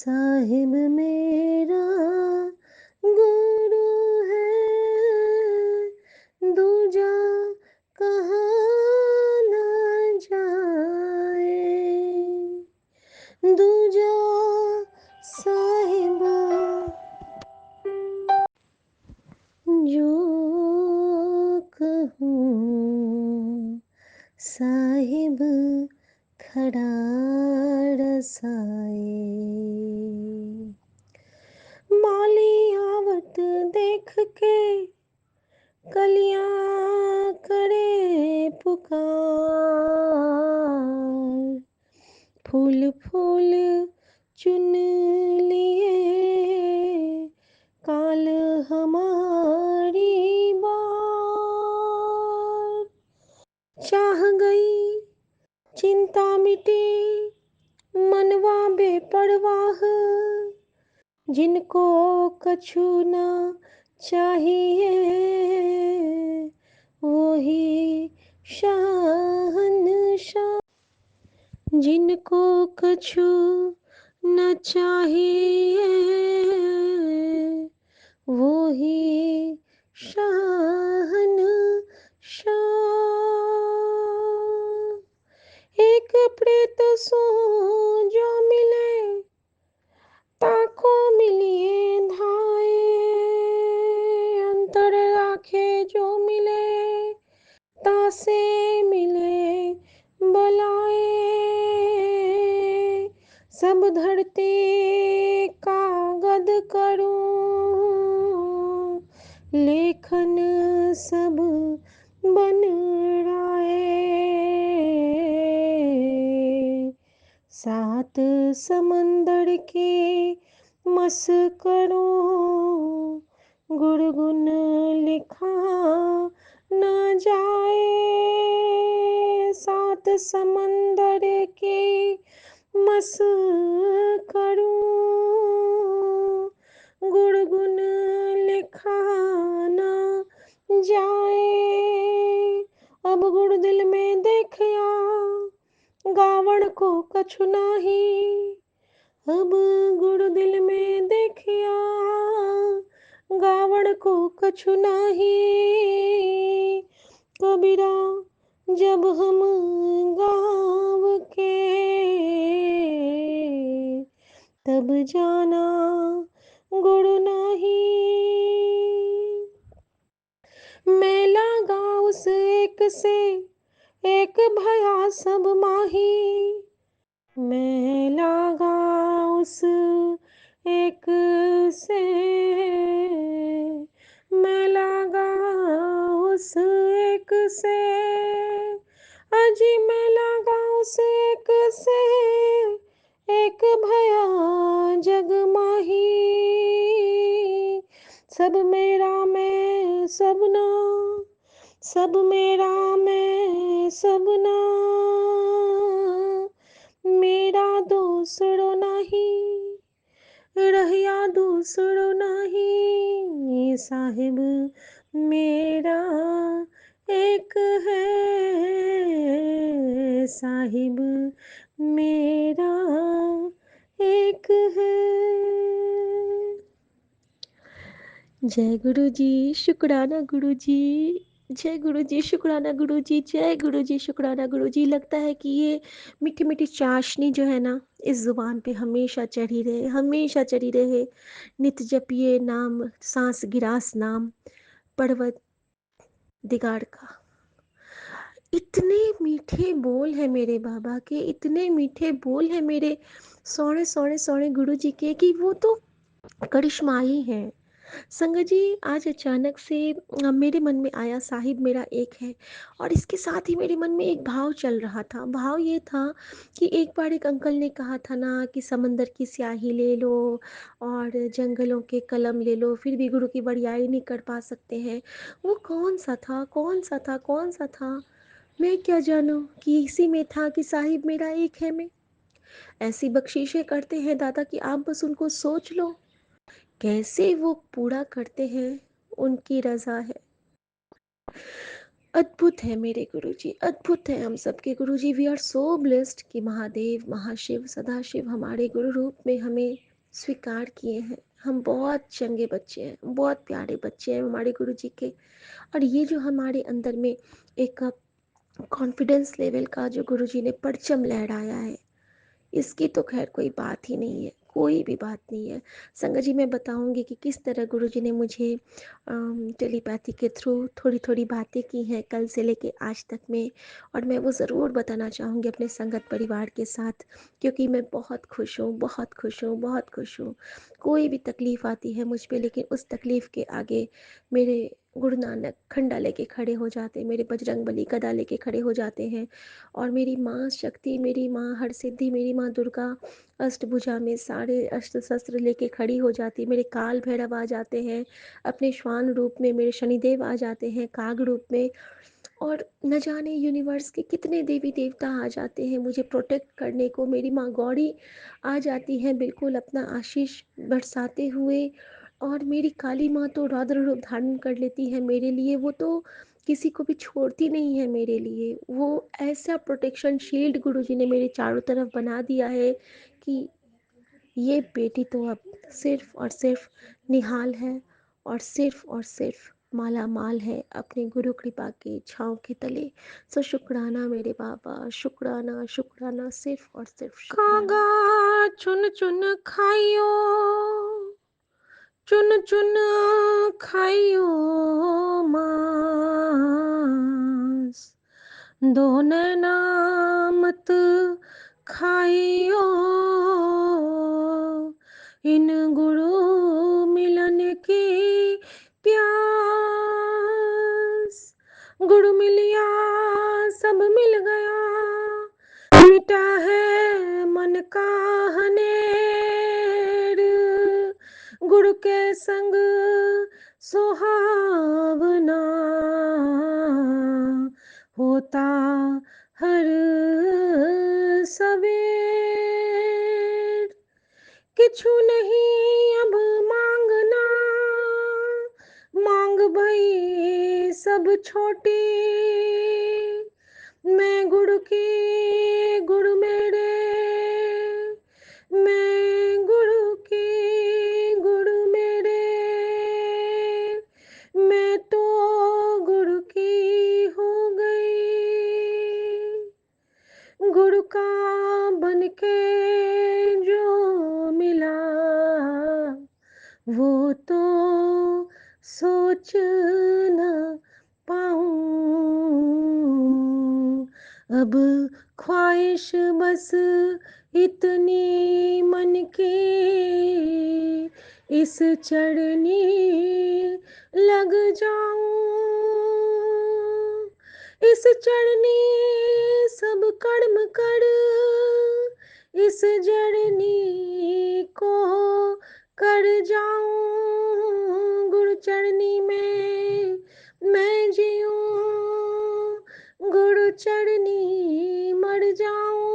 साहिब मेरा गुरु है, दूजा कहाँ ना जाए। दूजा साहिब जो कहूँ, साहिब खड़ा रसाए। माली आवत देख के कलियां करे पुकार, फूल फूल चुन लिए काल हमारी बार। चाह गई चिंता मिटी मनवा बेपरवाह, जिनको कछु ना चाहिए वही शहंशाह। जिनको कछु न चाहिए वही शहंशाह। एक प्रेत सो जो मिले ताको मिलिए धाए, अंतर राखे जो मिले तासे मिले बलाए। सब धरती कागद करूं, लेखन सब बन राए। सात समंदर के मस करूं, गुणगुण लिखा न जाए। सात समंदर के मस करूं, गुणगुण लिखा न जाए। अब गुण दिल में देखया गावण को कछु नाही। अब गुण दिल में देखिया गावण को कछु नाही। कबीरा जब हम गाँव के तब जाना गुण नाही। मेला गाँव से एक से एक भया सब माही। मैं लगा उस एक से, मैं लगा उस एक से, अजी मैं लगा उस एक से एक भया जग माही। सब मेरा मैं सबना, सब मेरा मैं सबना, मेरा दूसरो नहीं रहिया दूसरो नहीं। साहिब मेरा एक है, साहिब मेरा एक है। जय गुरु जी, शुक्राना गुरु जी। जय गुरु जी, शुक्राना गुरु जी। जय गुरु जी, शुक्राना गुरु जी। लगता है कि ये मीठी मीठी चाशनी जो है ना इस जुबान पे हमेशा चढ़ी रहे, हमेशा चढ़ी रहे। नित जपिए नाम, सांस गिरास नाम, पर्वत दिगाड़ का। इतने मीठे बोल है मेरे बाबा के, इतने मीठे बोल है मेरे सोने सोने सोने गुरु जी के कि वो तो करिश्माई है। संगत जी, आज अचानक से मेरे मन में आया साहिब मेरा एक है, और इसके साथ ही मेरे मन में एक भाव चल रहा था। भाव ये था कि एक बार एक अंकल ने कहा था ना कि समंदर की स्याही ले लो और जंगलों के कलम ले लो, फिर भी गुरु की बड़ियाई नहीं कर पा सकते हैं। वो कौन सा था, कौन सा था, कौन सा था? मैं क्या जानूं कि इसी में था कि साहिब मेरा एक है में। ऐसी बख्शीशें करते हैं दादा कि आप बस उनको सोच लो, कैसे वो पूरा करते हैं, उनकी रजा है। अद्भुत है मेरे गुरुजी, अद्भुत है हम सबके गुरुजी। वी आर सो ब्लेस्ड कि महादेव, महाशिव, सदाशिव हमारे गुरु रूप में हमें स्वीकार किए हैं। हम बहुत चंगे बच्चे हैं, बहुत प्यारे बच्चे हैं हमारे गुरुजी के। और ये जो हमारे अंदर में एक कॉन्फिडेंस लेवल का जो गुरुजी ने परचम लहराया है, इसकी तो खैर कोई बात ही नहीं है, कोई भी बात नहीं है। संगत जी, मैं बताऊंगी कि किस तरह गुरुजी ने मुझे टेलीपैथी के थ्रू थोड़ी थोड़ी बातें की हैं कल से लेके आज तक में। और मैं वो ज़रूर बताना चाहूँगी अपने संगत परिवार के साथ, क्योंकि मैं बहुत खुश हूँ, बहुत खुश हूँ, बहुत खुश हूँ। कोई भी तकलीफ़ आती है मुझ पे, लेकिन उस तकलीफ़ के आगे मेरे गुरु नानक खंडा लेके खड़े हो जाते हैं, मेरे बजरंगबली गदा लेके खड़े हो जाते हैं। और मेरी माँ शक्ति, मेरी माँ हरसिद्धि, मेरी माँ दुर्गा अष्टभुजा में सारे अस्त्र शस्त्र लेके खड़ी हो जाती है। मेरे काल भैरव आ जाते हैं अपने श्वान रूप में, मेरे शनिदेव आ जाते हैं काग रूप में। और न जाने यूनिवर्स के कितने देवी देवता आ जाते हैं मुझे प्रोटेक्ट करने को। मेरी माँ गौरी आ जाती हैं बिल्कुल अपना आशीष बरसाते हुए। और मेरी काली माँ तो रौद्र रूप धारण कर लेती है मेरे लिए। वो तो किसी को भी छोड़ती नहीं है मेरे लिए। वो ऐसा प्रोटेक्शन शील्ड गुरुजी ने मेरे चारों तरफ बना दिया है कि ये बेटी तो अब सिर्फ और सिर्फ निहाल है, और सिर्फ माला माल है अपने गुरु कृपा के छाँव के तले। सो शुक्राना मेरे बाबा, शुक्राना शुक्राना, सिर्फ और सिर्फ शुक्राना। कागा चुन चुन खाइयो, चुन चुन खाइयो मांस, दो नैना मत खाइयो, इन गुरु मिलन की प्यास। गुरु मिलिया सब मिल गया, मिटा है मन का हनेर। गुरु के संग सुहावना होता हर सवेर। किछु नहीं अब मांगना, मांग भई सब छोटी। मैं गुरु की गुरु मेरे, मैं गुरु की गुरु मेरे, मैं तो गुरु की हो गई। गुरु का बन के जो मिला, वो तो सोच न पाऊं। अब ख्वाहिश बस इतनी मन की, इस चरनी लग जाऊं। इस चरनी सब कर्म कर, इस जरनी को कर जाऊं। गुरु चरनी में मैं जीऊं, गुरु चरनी मर जाऊं।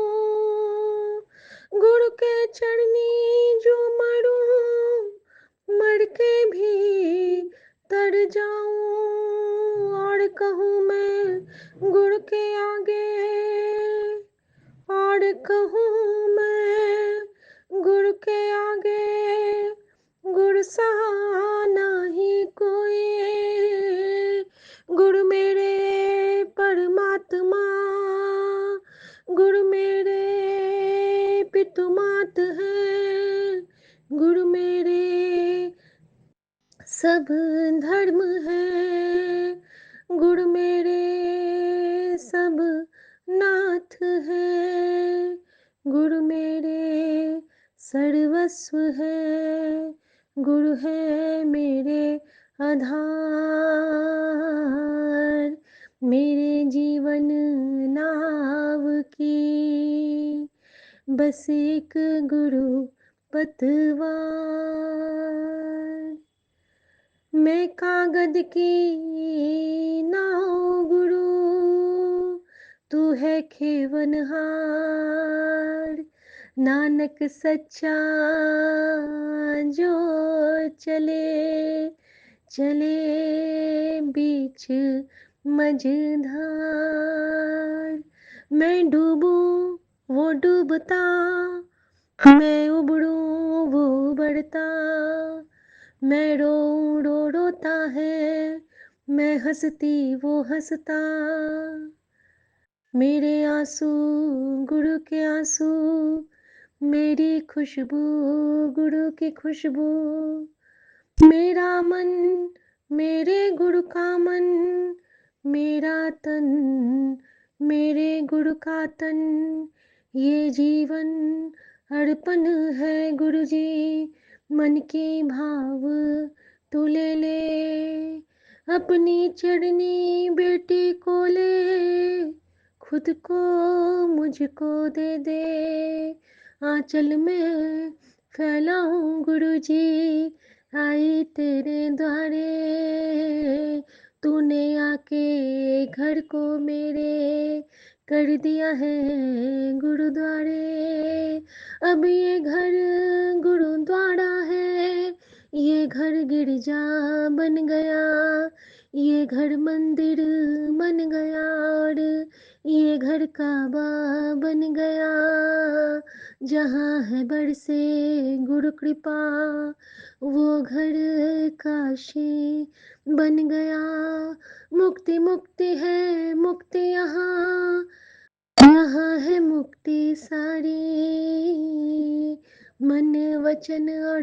गुरु के चरनी जो मरूं, मर के भी तर जाऊं। और कहूँ मैं गुरु के आगे, और कहूँ मैं गुरु के आगे, गुरु सा नहीं कोई। गुरु मेरे परमात्मा, गुरु मेरे पितु मात हैं। गुरु मेरे सब धर्म है, गुरु मेरे सब नाथ है। गुरु मेरे सर्वस्व है, गुरु है मेरे आधार। मेरे जीवन नाव की बस एक गुरु पतवार। मैं कागज की नाव गुरु, तू है खेवनहार। नानक सच्चा जो चले, चले बीच मझधार। मैं डूबूं वो डूबता, मैं उबड़ूं वो उबड़ता, मैं रोऊं रो रोता है, मैं हँसती वो हँसता, मेरे आँसू गुरु के आँसू, मेरी खुशबू गुरु की खुशबू, मेरा मन मेरे गुरु का मन, मेरा तन मेरे गुरु का तन, ये जीवन अर्पण है गुरुजी, मन के भाव तू ले ले, अपनी चरनी बेटी को ले, खुद को मुझको दे दे, आंचल में फैलाऊं गुरुजी, आई तेरे द्वारे, तूने आके घर को मेरे कर दिया है गुरुद्वारे, अब ये घर गुरुद्वारा है, ये घर गिरजा बन गया, ये घर मंदिर बन गया, और ये घर काबा बन गया, जहाँ है बरसे गुरु कृपा, वो घर काशी बन गया, मुक्ति मुक्ति है मुक्ति यहाँ, यहाँ है मुक्ति सारी, मन वचन और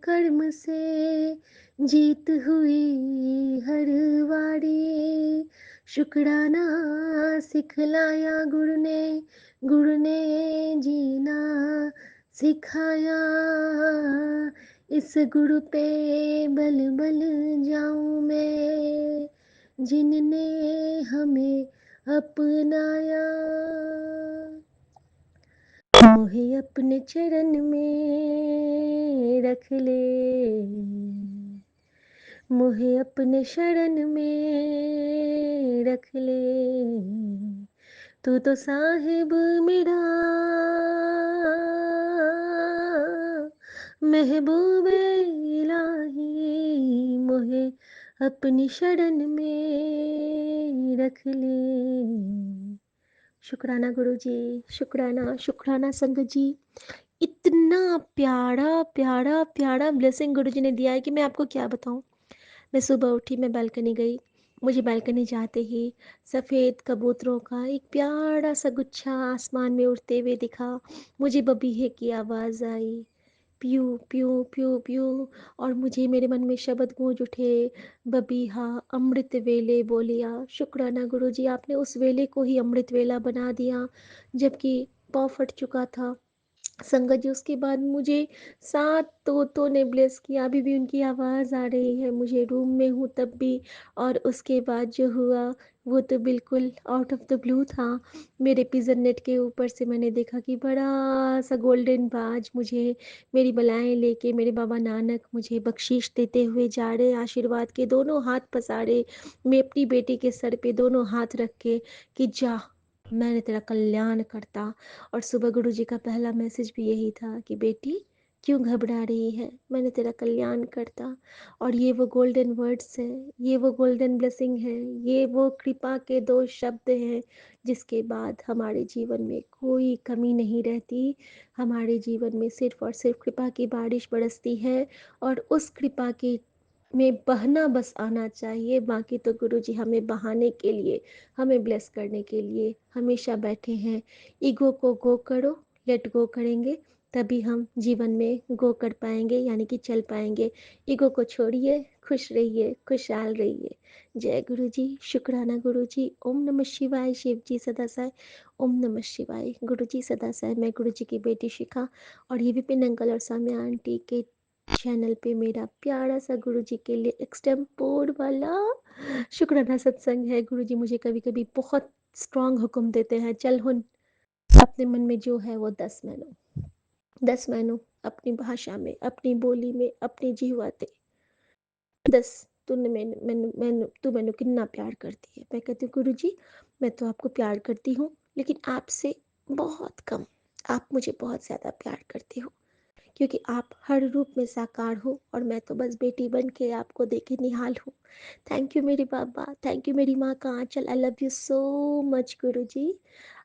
कर्म से जीत हुई हर वारी, शुक्राना सिखलाया गुरु ने जीना सिखाया, इस गुरु पे बल बल जाऊं मैं, जिनने हमें अपनाया, मोहे अपने चरण में रख ले, मोहे अपने शरण में रख ले, तू तो साहिब मेरा महबूबे इलाही, मोहे अपनी शरण में रख ले, शुक्राना गुरुजी, शुक्राना शुक्राना संगत जी, इतना प्यारा प्यारा प्यारा ब्लेसिंग गुरुजी ने दिया है कि मैं आपको क्या बताऊं। मैं सुबह उठी, मैं बालकनी गई, मुझे बालकनी जाते ही सफ़ेद कबूतरों का एक प्यारा सा गुच्छा आसमान में उड़ते हुए दिखा, मुझे बबीहे की आवाज़ आई, प्यू प्यू प्यू प्यू, और मुझे मेरे मन में शब्द गूंज उठे, बबीहा अमृत वेले बोलिया, शुक्राना गुरुजी आपने उस वेले को ही अमृत वेला बना दिया, जबकि पाँव फट चुका था। संगत जी, उसके बाद मुझे 7 तोतों ने ब्लेस किया, अभी भी उनकी आवाज़ आ रही है, मुझे रूम में हूँ तब भी, और उसके बाद जो हुआ वो तो बिल्कुल आउट ऑफ द ब्लू था। मेरे पिजन नेट के ऊपर से मैंने देखा कि बड़ा सा गोल्डन बाज मुझे मेरी बलाएं लेके, मेरे बाबा नानक मुझे बख्शीश देते हुए जा रहे, आशीर्वाद के दोनों हाथ पसारे, मैं अपनी बेटी के सर पे दोनों हाथ रख के कि जा, मैंने तेरा कल्याण करता। और सुबह गुरुजी का पहला मैसेज भी यही था कि बेटी क्यों घबरा रही है, मैंने तेरा कल्याण करता। और ये वो गोल्डन वर्ड्स हैं, ये वो गोल्डन ब्लेसिंग है, ये वो कृपा के 2 शब्द हैं जिसके बाद हमारे जीवन में कोई कमी नहीं रहती, हमारे जीवन में सिर्फ और सिर्फ कृपा की बारिश बरसती है, और उस कृपा की में बहना बस आना चाहिए, बाकी तो गुरुजी हमें बहाने के लिए, हमें ब्लेस करने के लिए हमेशा बैठे हैं। ईगो को गो करो, लेट गो करेंगे तभी हम जीवन में गो कर पाएंगे, यानी कि चल पाएंगे। ईगो को छोड़िए, खुश रहिए, खुशहाल रहिए। जय गुरु जी, शुक्राना गुरु जी। ओम नमः शिवाय, शिव जी सदा साय। ओम नमः शिवाय, गुरु जी सदा साय। मैं गुरु जी की बेटी शिखा, और ये विपिन अंकल और साम्या आंटी के चैनल पे मेरा प्यारा सा गुरु जी के लिए एक्सटेम्पोर वाला शुक्राना सत्संग है। गुरु जी मुझे कभी कभी बहुत स्ट्रांग हुक्म देते हैं, चल हुन, अपने मन में जो है वो 10 मैनो, 10 मैनो, अपनी भाषा में, अपनी बोली में, अपनी जीवा ते 10, तूने मैनू तू मैनू कितना प्यार करती है। मैं कहती हूँ गुरु जी मैं तो आपको प्यार करती हूँ, लेकिन आपसे बहुत कम, आप मुझे बहुत ज़्यादा प्यार करते हो, क्योंकि आप हर रूप में साकार हो, और मैं तो बस बेटी बन के आपको देखे निहाल हूँ। थैंक यू मेरे बाबा, थैंक यू मेरी माँ का आंचल, I love you so much guru ji.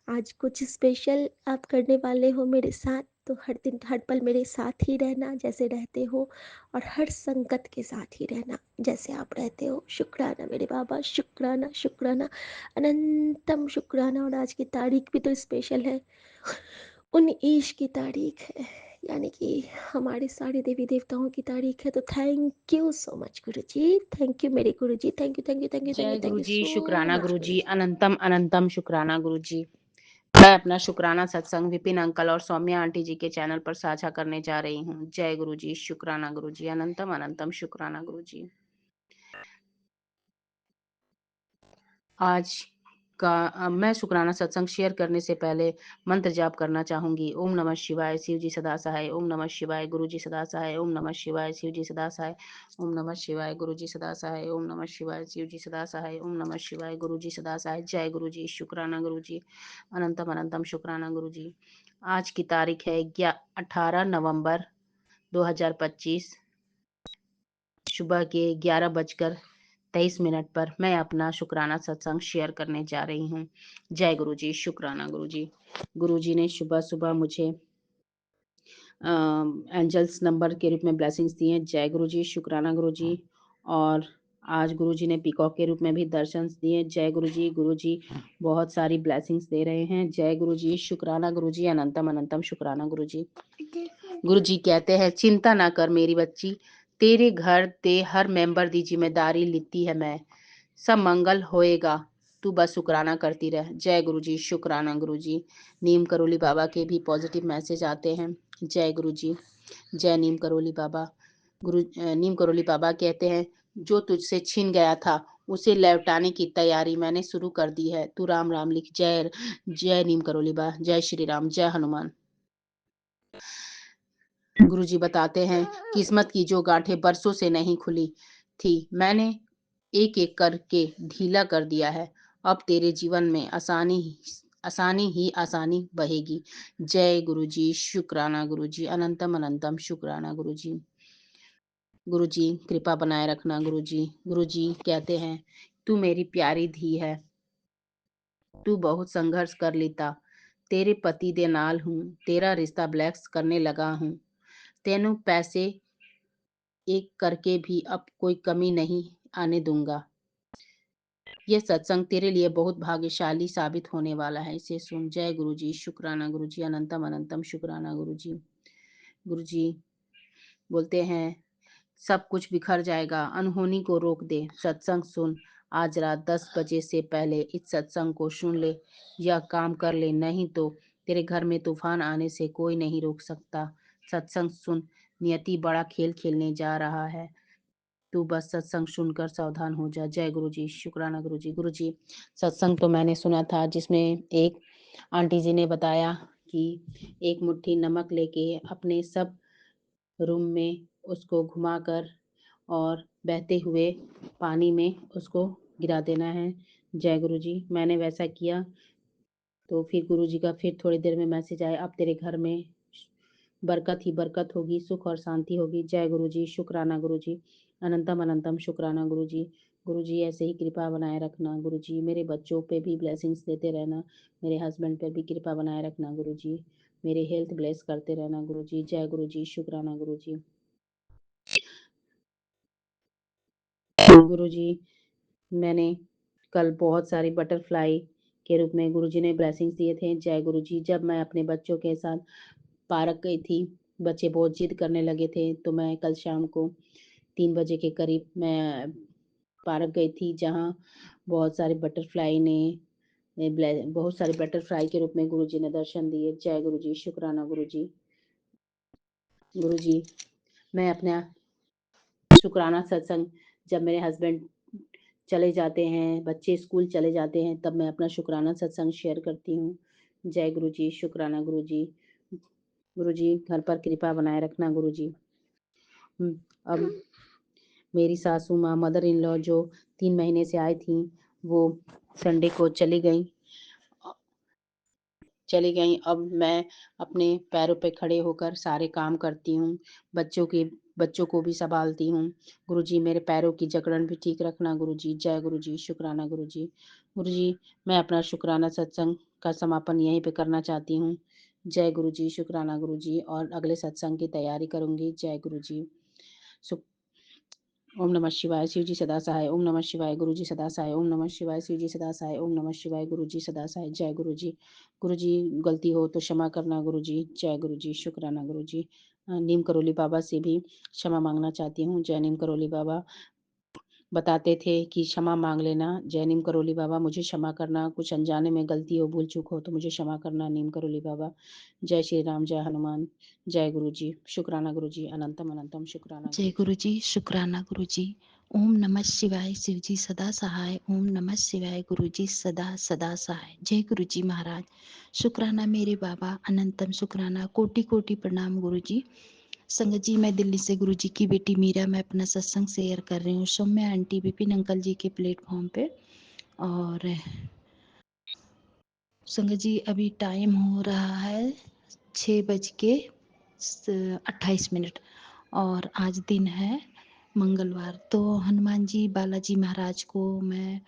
आज कुछ स्पेशल आप करने वाले हो मेरे साथ, तो हर दिन हर पल मेरे साथ ही रहना जैसे रहते हो, और हर संकट के साथ ही रहना जैसे आप रहते हो। शुक्राना मेरे बाबा, शुक्राना शुक्राना, अनंतम शुक्राना। और आज की तारीख भी तो स्पेशल है, 19 की तारीख है, यानी कि हमारे सारे देवी देवताओं की तारीख है। तो thank you so much guru ji, thank you मेरे guru ji, thank you thank you thank you thank जय you thank you guruji, so शुक्राना मच गुरु गुरुजी, जी। अनंतम अनंतम शुक्राना गुरुजी। मैं अपना शुक्राना सत्संग विपिन अंकल और सौम्या आंटी जी के चैनल पर साझा करने जा रही हूँ। जय गुरुजी, शुक्राना गुरुजी, अनंतम अनंतम शुक्राना गुरुजी। आज मैं शुक्राना सत्संग शेयर करने से पहले मंत्र जाप करना चाहूंगी। ओम नमः शिवाय, शिव जी सदा सहाय। ओम नमः शिवाय, गुरु जी सदा सहाय। ओम नमः शिवाय, शिव जी सदा सहाय। ओम नमः शिवाय, गुरु जी सदा सहाय। ओम नमः शिवाय, शिव जी सदा सहाय। ओम नमः शिवाय, गुरु जी सदा सहाय। जय गुरु जी, शुक्राना गुरु जी, अनंतम अनंतम शुक्राना गुरु जी। आज की तारीख है 18 नवंबर 2025, सुबह के 11:23 पर मैं अपना शुक्राना सत्संग शेयर करने जा रही हूँ। जय गुरु जी, शुक्राना गुरु जी। गुरु जी ने सुबह सुबह मुझे एंजल्स नंबर के रूप में ब्लेसिंग्स दिए। जय गुरु जी, शुक्राना गुरु जी। और आज गुरु जी ने पीकॉक के रूप में भी दर्शन दिए। जय गुरु जी, गुरु जी बहुत सारी ब्लेसिंग्स दे रहे हैं। जय गुरु जी, शुक्राना गुरु जी, अनंतम अनंतम शुक्राना गुरु जी। गुरु जी कहते हैं, चिंता ना कर मेरी बच्ची, तेरे घर ते हर मेंबर दी जिम्मेदारी लिती है मैं, सब मंगल होएगा, तू बस शुक्राना करती रह। जय गुरु जी, शुक्राना गुरु जी। नीम करोली बाबा के भी पॉजिटिव मैसेज आते हैं। जय गुरु जी, जय नीम करोली बाबा। नीम करोली बाबा कहते हैं, जो तुझसे छिन गया था उसे लौटाने की तैयारी मैंने शुरू कर दी है, तू राम राम लिख। जय जय नीम करोली बा, जय श्री राम, जय हनुमान। गुरुजी बताते हैं, किस्मत की जो गांठें बरसों से नहीं खुली थी, मैंने एक एक करके ढीला कर दिया है। अब तेरे जीवन में आसानी ही आसानी बहेगी। जय गुरुजी, शुक्राना गुरुजी, अनंतम अनंतम शुक्राना गुरुजी। गुरुजी कृपा बनाए रखना गुरुजी। गुरुजी कहते हैं, तू मेरी प्यारी धी है, तू बहुत संघर्ष कर लेता, तेरे पति दे नाल हूँ, तेरा रिश्ता ब्लैक्स करने लगा हूँ, तेनू पैसे एक करके भी अब कोई कमी नहीं आने दूंगा। यह सत्संग तेरे लिए बहुत भाग्यशाली साबित होने वाला है, इसे सुन। जय गुरु जी, शुक्राना गुरु जी, अनंतम अनंतम शुक्राना गुरु जी। गुरु जी बोलते हैं, सब कुछ बिखर जाएगा, अनहोनी को रोक दे, सत्संग सुन। आज रात 10 बजे से पहले इस सत्संग को सुन ले, यह काम कर ले, नहीं तो तेरे घर में तूफान आने से कोई नहीं रोक सकता। सत्संग सुन, नियति बड़ा खेल खेलने जा रहा है, तू बस सत्संग सुनकर सावधान हो जा। जय गुरु जी, शुक्राना गुरु जी। गुरु जी सत्संग तो मैंने सुना था, जिसमें एक आंटी जी ने बताया कि एक मुट्ठी नमक लेके अपने सब रूम में उसको घुमाकर और बहते हुए पानी में उसको गिरा देना है। जय गुरु जी, मैंने वैसा किया, तो फिर गुरु जी का फिर थोड़ी देर में मैसेज आया, अब तेरे घर में बरकत ही बरकत होगी, सुख और शांति होगी। जय गुरु जी, शुक्राना गुरु जी, अनंतम अनंतम शुक्राना गुरु जी। गुरु जी ऐसे ही कृपा बनाए रखना गुरु जी, मेरे बच्चों पे भी ब्लेसिंग्स देते रहना, मेरे हस्बैंड पे भी कृपा बनाए रखना गुरु जी, मेरे हेल्थ ब्लेस करते रहना गुरु जी। जय गुरु जी, शुक्राना गुरु जी। गुरु जी मैंने कल बहुत सारी बटरफ्लाई के रूप में गुरु जी ने ब्लेसिंग्स दिए थे। जय गुरु जी, जब मैं अपने बच्चों के साथ पार्क गई थी, बच्चे बहुत जिद करने लगे थे, तो मैं कल शाम को 3 बजे के करीब मैं पार्क गई थी, जहाँ बहुत सारे बटरफ्लाई ने बहुत सारे बटरफ्लाई के रूप में गुरु जी ने दर्शन दिए। जय गुरु जी, शुक्राना गुरु जी। गुरु जी मैं अपना शुक्राना सत्संग, जब मेरे हस्बैंड चले जाते हैं, बच्चे स्कूल चले जाते हैं, तब मैं अपना शुक्राना सत्संग शेयर करती हूँ। जय गुरु जी, शुक्राना गुरु जी। गुरु जी घर पर कृपा बनाए रखना गुरु जी। अब मेरी सासू माँ मदर इन लॉ जो 3 महीने से आई थी, वो संडे को चली गई। अब मैं अपने पैरों पे खड़े होकर सारे काम करती हूँ, बच्चों को भी संभालती हूँ। गुरु जी मेरे पैरों की जकड़न भी ठीक रखना गुरु जी। जय गुरु जी, शुक्राना गुरु जी। गुरु जी मैं अपना शुक्राना सत्संग का समापन यहीं पे करना चाहती हूँ। जय गुरुजी, शुक्राना गुरुजी और अगले सत्संग की तैयारी करूँगी। जय गुरुजी। सुख ओम नमः शिवाय, शिव जी सदा सहाय। ओम नमः शिवाय, गुरु जी सदा सहाय। ओम नमः शिवाय, शिव जी सदा सहाय। ओम नमः शिवाय, गुरु जी सदा सहाय। जय गुरु जी। गुरु जी, गलती हो तो क्षमा करना गुरु जी। जय गुरु जी, शुक्राना गुरु जी। नीम करोली बाबा से भी क्षमा माँगना चाहती हूँ। जय नीम करोली बाबा। बताते थे कि क्षमा माँग लेना। जय नीम करोली बाबा, मुझे क्षमा करना, कुछ अनजाने में गलती हो, भूल-चूक हो तो मुझे क्षमा करना नीम करोली बाबा। जय श्री राम, जय हनुमान। जय गुरु जी, शुक्राना गुरु जी, अनंतम अनंतम शुक्राना जय गुरु जी। गुरु जी, शुक्राना गुरु जी। ओम नमः शिवाय, शिव जी सदा सहाय। ओम नमः शिवाय, गुरु जी सदा सदा सहाय। जय गुरु जी महाराज, शुक्राना मेरे बाबा, अनंतम शुक्राना, कोटि कोटि प्रणाम गुरु जी। संगत जी, मैं दिल्ली से गुरु जी की बेटी मीरा, मैं अपना सत्संग शेयर कर रही हूँ सौम्या आंटी विपिन अंकल जी के प्लेटफॉर्म पे। और संगत जी, अभी टाइम हो रहा है 6:28 और आज दिन है मंगलवार। तो हनुमान जी बालाजी महाराज को मैं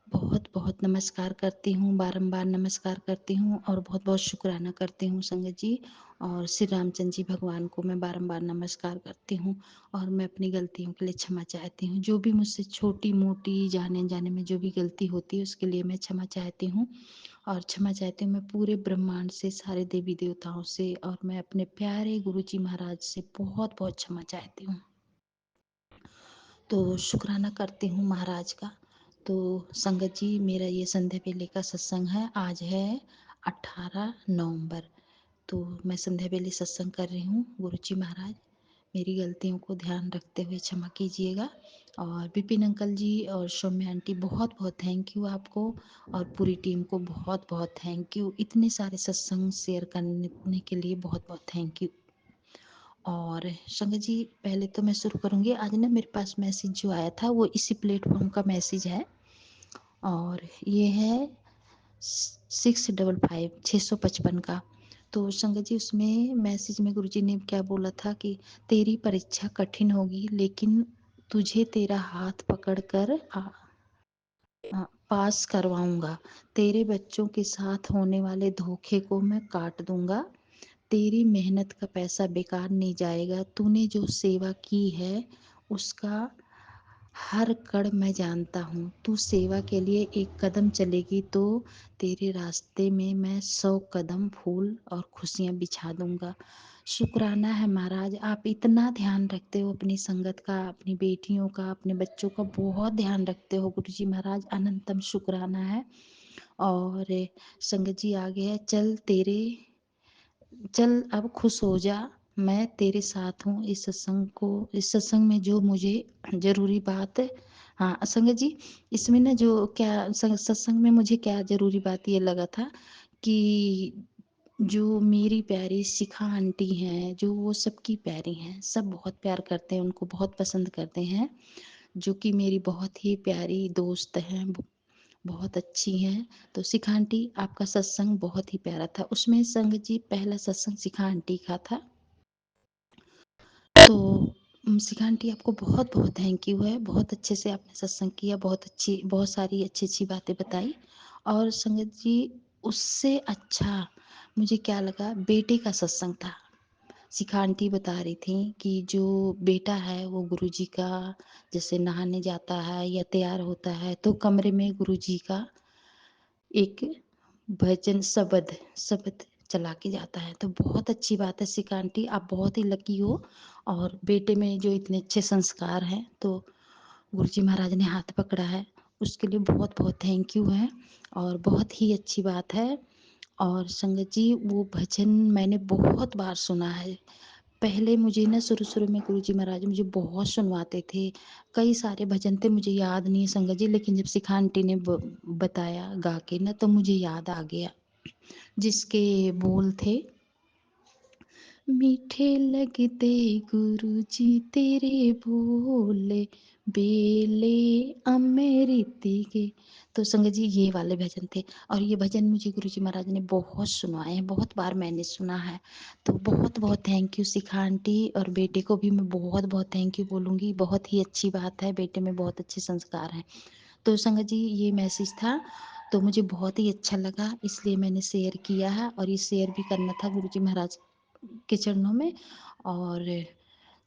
बहुत बहुत नमस्कार करती हूँ, बारंबार नमस्कार करती हूँ और बहुत बहुत शुक्राना करती हूँ संगत जी। और श्री रामचंद्र जी भगवान को मैं बारंबार नमस्कार करती हूँ और मैं अपनी गलतियों के लिए क्षमा चाहती हूँ। जो भी मुझसे छोटी मोटी जाने जाने में जो भी गलती होती है उसके लिए मैं क्षमा चाहती हूँ। और क्षमा चाहती हूँ मैं पूरे ब्रह्मांड से, सारे देवी देवताओं से, और मैं अपने प्यारे गुरु जी महाराज से बहुत बहुत क्षमा चाहती हूँ। तो शुक्राना करती हूँ महाराज का। तो संगत जी, मेरा ये संध्या बेले का सत्संग है। आज है 18 नवंबर। तो मैं संध्या बेले सत्संग कर रही हूँ। गुरु जी महाराज, मेरी गलतियों को ध्यान रखते हुए क्षमा कीजिएगा। और विपिन अंकल जी और सौम्या आंटी, बहुत बहुत थैंक यू आपको, और पूरी टीम को बहुत बहुत थैंक यू। इतने सारे सत्संग शेयर करने के लिए बहुत बहुत थैंक यू। और संगत जी, पहले तो मैं शुरू करूँगी। आज ना मेरे पास मैसेज जो आया था वो इसी प्लेटफॉर्म का मैसेज है, और ये है 655 का। तो संगत जी, उसमें मैसेज में गुरुजी ने क्या बोला था कि तेरी परीक्षा कठिन होगी, लेकिन तुझे तेरा हाथ पकड़कर पास करवाऊंगा। तेरे बच्चों के साथ होने वाले धोखे को मैं काट दूंगा। तेरी मेहनत का पैसा बेकार नहीं जाएगा। तूने जो सेवा की है उसका हर कण मैं जानता हूँ। तू सेवा के लिए एक कदम चलेगी तो तेरे रास्ते में मैं 100 कदम फूल और खुशियाँ बिछा दूंगा। शुक्राना है महाराज, आप इतना ध्यान रखते हो अपनी संगत का, अपनी बेटियों का, अपने बच्चों का बहुत ध्यान रखते हो गुरु जी महाराज, अनंतम शुक्राना है। और संगत जी आगे है, चल अब खुश हो जा, मैं तेरे साथ हूँ। इस सत्संग में जो मुझे जरूरी बात है, हाँ संगत जी, इसमें ना जो क्या सत्संग में मुझे क्या जरूरी बात ये लगा था कि जो मेरी प्यारी शिखा आंटी हैं, जो वो सबकी प्यारी हैं, सब बहुत प्यार करते हैं, उनको बहुत पसंद करते हैं, जो कि मेरी बहुत ही प्यारी दोस्त हैं, बहुत अच्छी हैं। तो शिखा आंटी, आपका सत्संग बहुत ही प्यारा था। उसमें संगत जी पहला सत्संग शिखा आंटी का था। तो शिखा आंटी, आपको बहुत बहुत थैंक यू है, बहुत अच्छे से आपने सत्संग किया, बहुत सारी अच्छी अच्छी बातें बताई। और संगत जी, उससे अच्छा मुझे क्या लगा, बेटे का सत्संग था। शिखा आंटी बता रही थी कि जो बेटा है वो गुरुजी का, जैसे नहाने जाता है या तैयार होता है तो कमरे में गुरुजी का एक भजन शब्द शब्द चला के जाता है। तो बहुत अच्छी बात है शिखा आंटी, आप बहुत ही लकी हो। और बेटे में जो इतने अच्छे संस्कार हैं, तो गुरुजी महाराज ने हाथ पकड़ा है, उसके लिए बहुत बहुत थैंक यू है, और बहुत ही अच्छी बात है। और संगत जी, वो भजन मैंने बहुत बार सुना है। पहले मुझे ना शुरू शुरू में गुरुजी महाराज मुझे बहुत सुनवाते थे, कई सारे भजन थे, मुझे याद नहीं है संगत जी, लेकिन जब शिखा आंटी ने बताया गा के ना, तो मुझे याद आ गया, जिसके बोल थे, मीठे लगते गुरु जी तेरे बोले, बेले अमृत के। तो संगत जी, ये वाले भजन थे, और ये भजन मुझे गुरु जी महाराज ने बहुत सुनाए हैं, बहुत बार मैंने सुना है। तो बहुत बहुत थैंक यू शिखा आंटी, और बेटे को भी मैं बहुत बहुत थैंक यू बोलूँगी। बहुत ही अच्छी बात है, बेटे में बहुत अच्छे संस्कार हैं। तो संगत जी, ये मैसेज था। तो मुझे बहुत ही अच्छा लगा, इसलिए मैंने शेयर किया है और ये शेयर भी करना था गुरुजी महाराज के चरणों में। और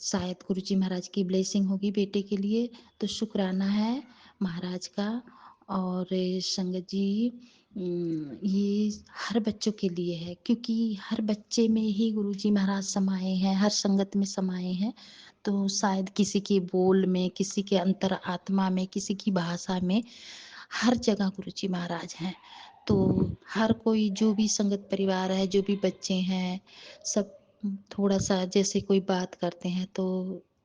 शायद गुरुजी महाराज की ब्लेसिंग होगी बेटे के लिए, तो शुक्राना है महाराज का। और संगत जी, ये हर बच्चों के लिए है, क्योंकि हर बच्चे में ही गुरुजी महाराज समाये हैं, हर संगत में समाये हैं। तो शायद किसी के बोल में, किसी के अंतर आत्मा में, किसी की भाषा में, हर जगह गुरुजी महाराज हैं। तो हर कोई जो भी संगत परिवार है, जो भी बच्चे हैं, सब थोड़ा सा जैसे कोई बात करते हैं तो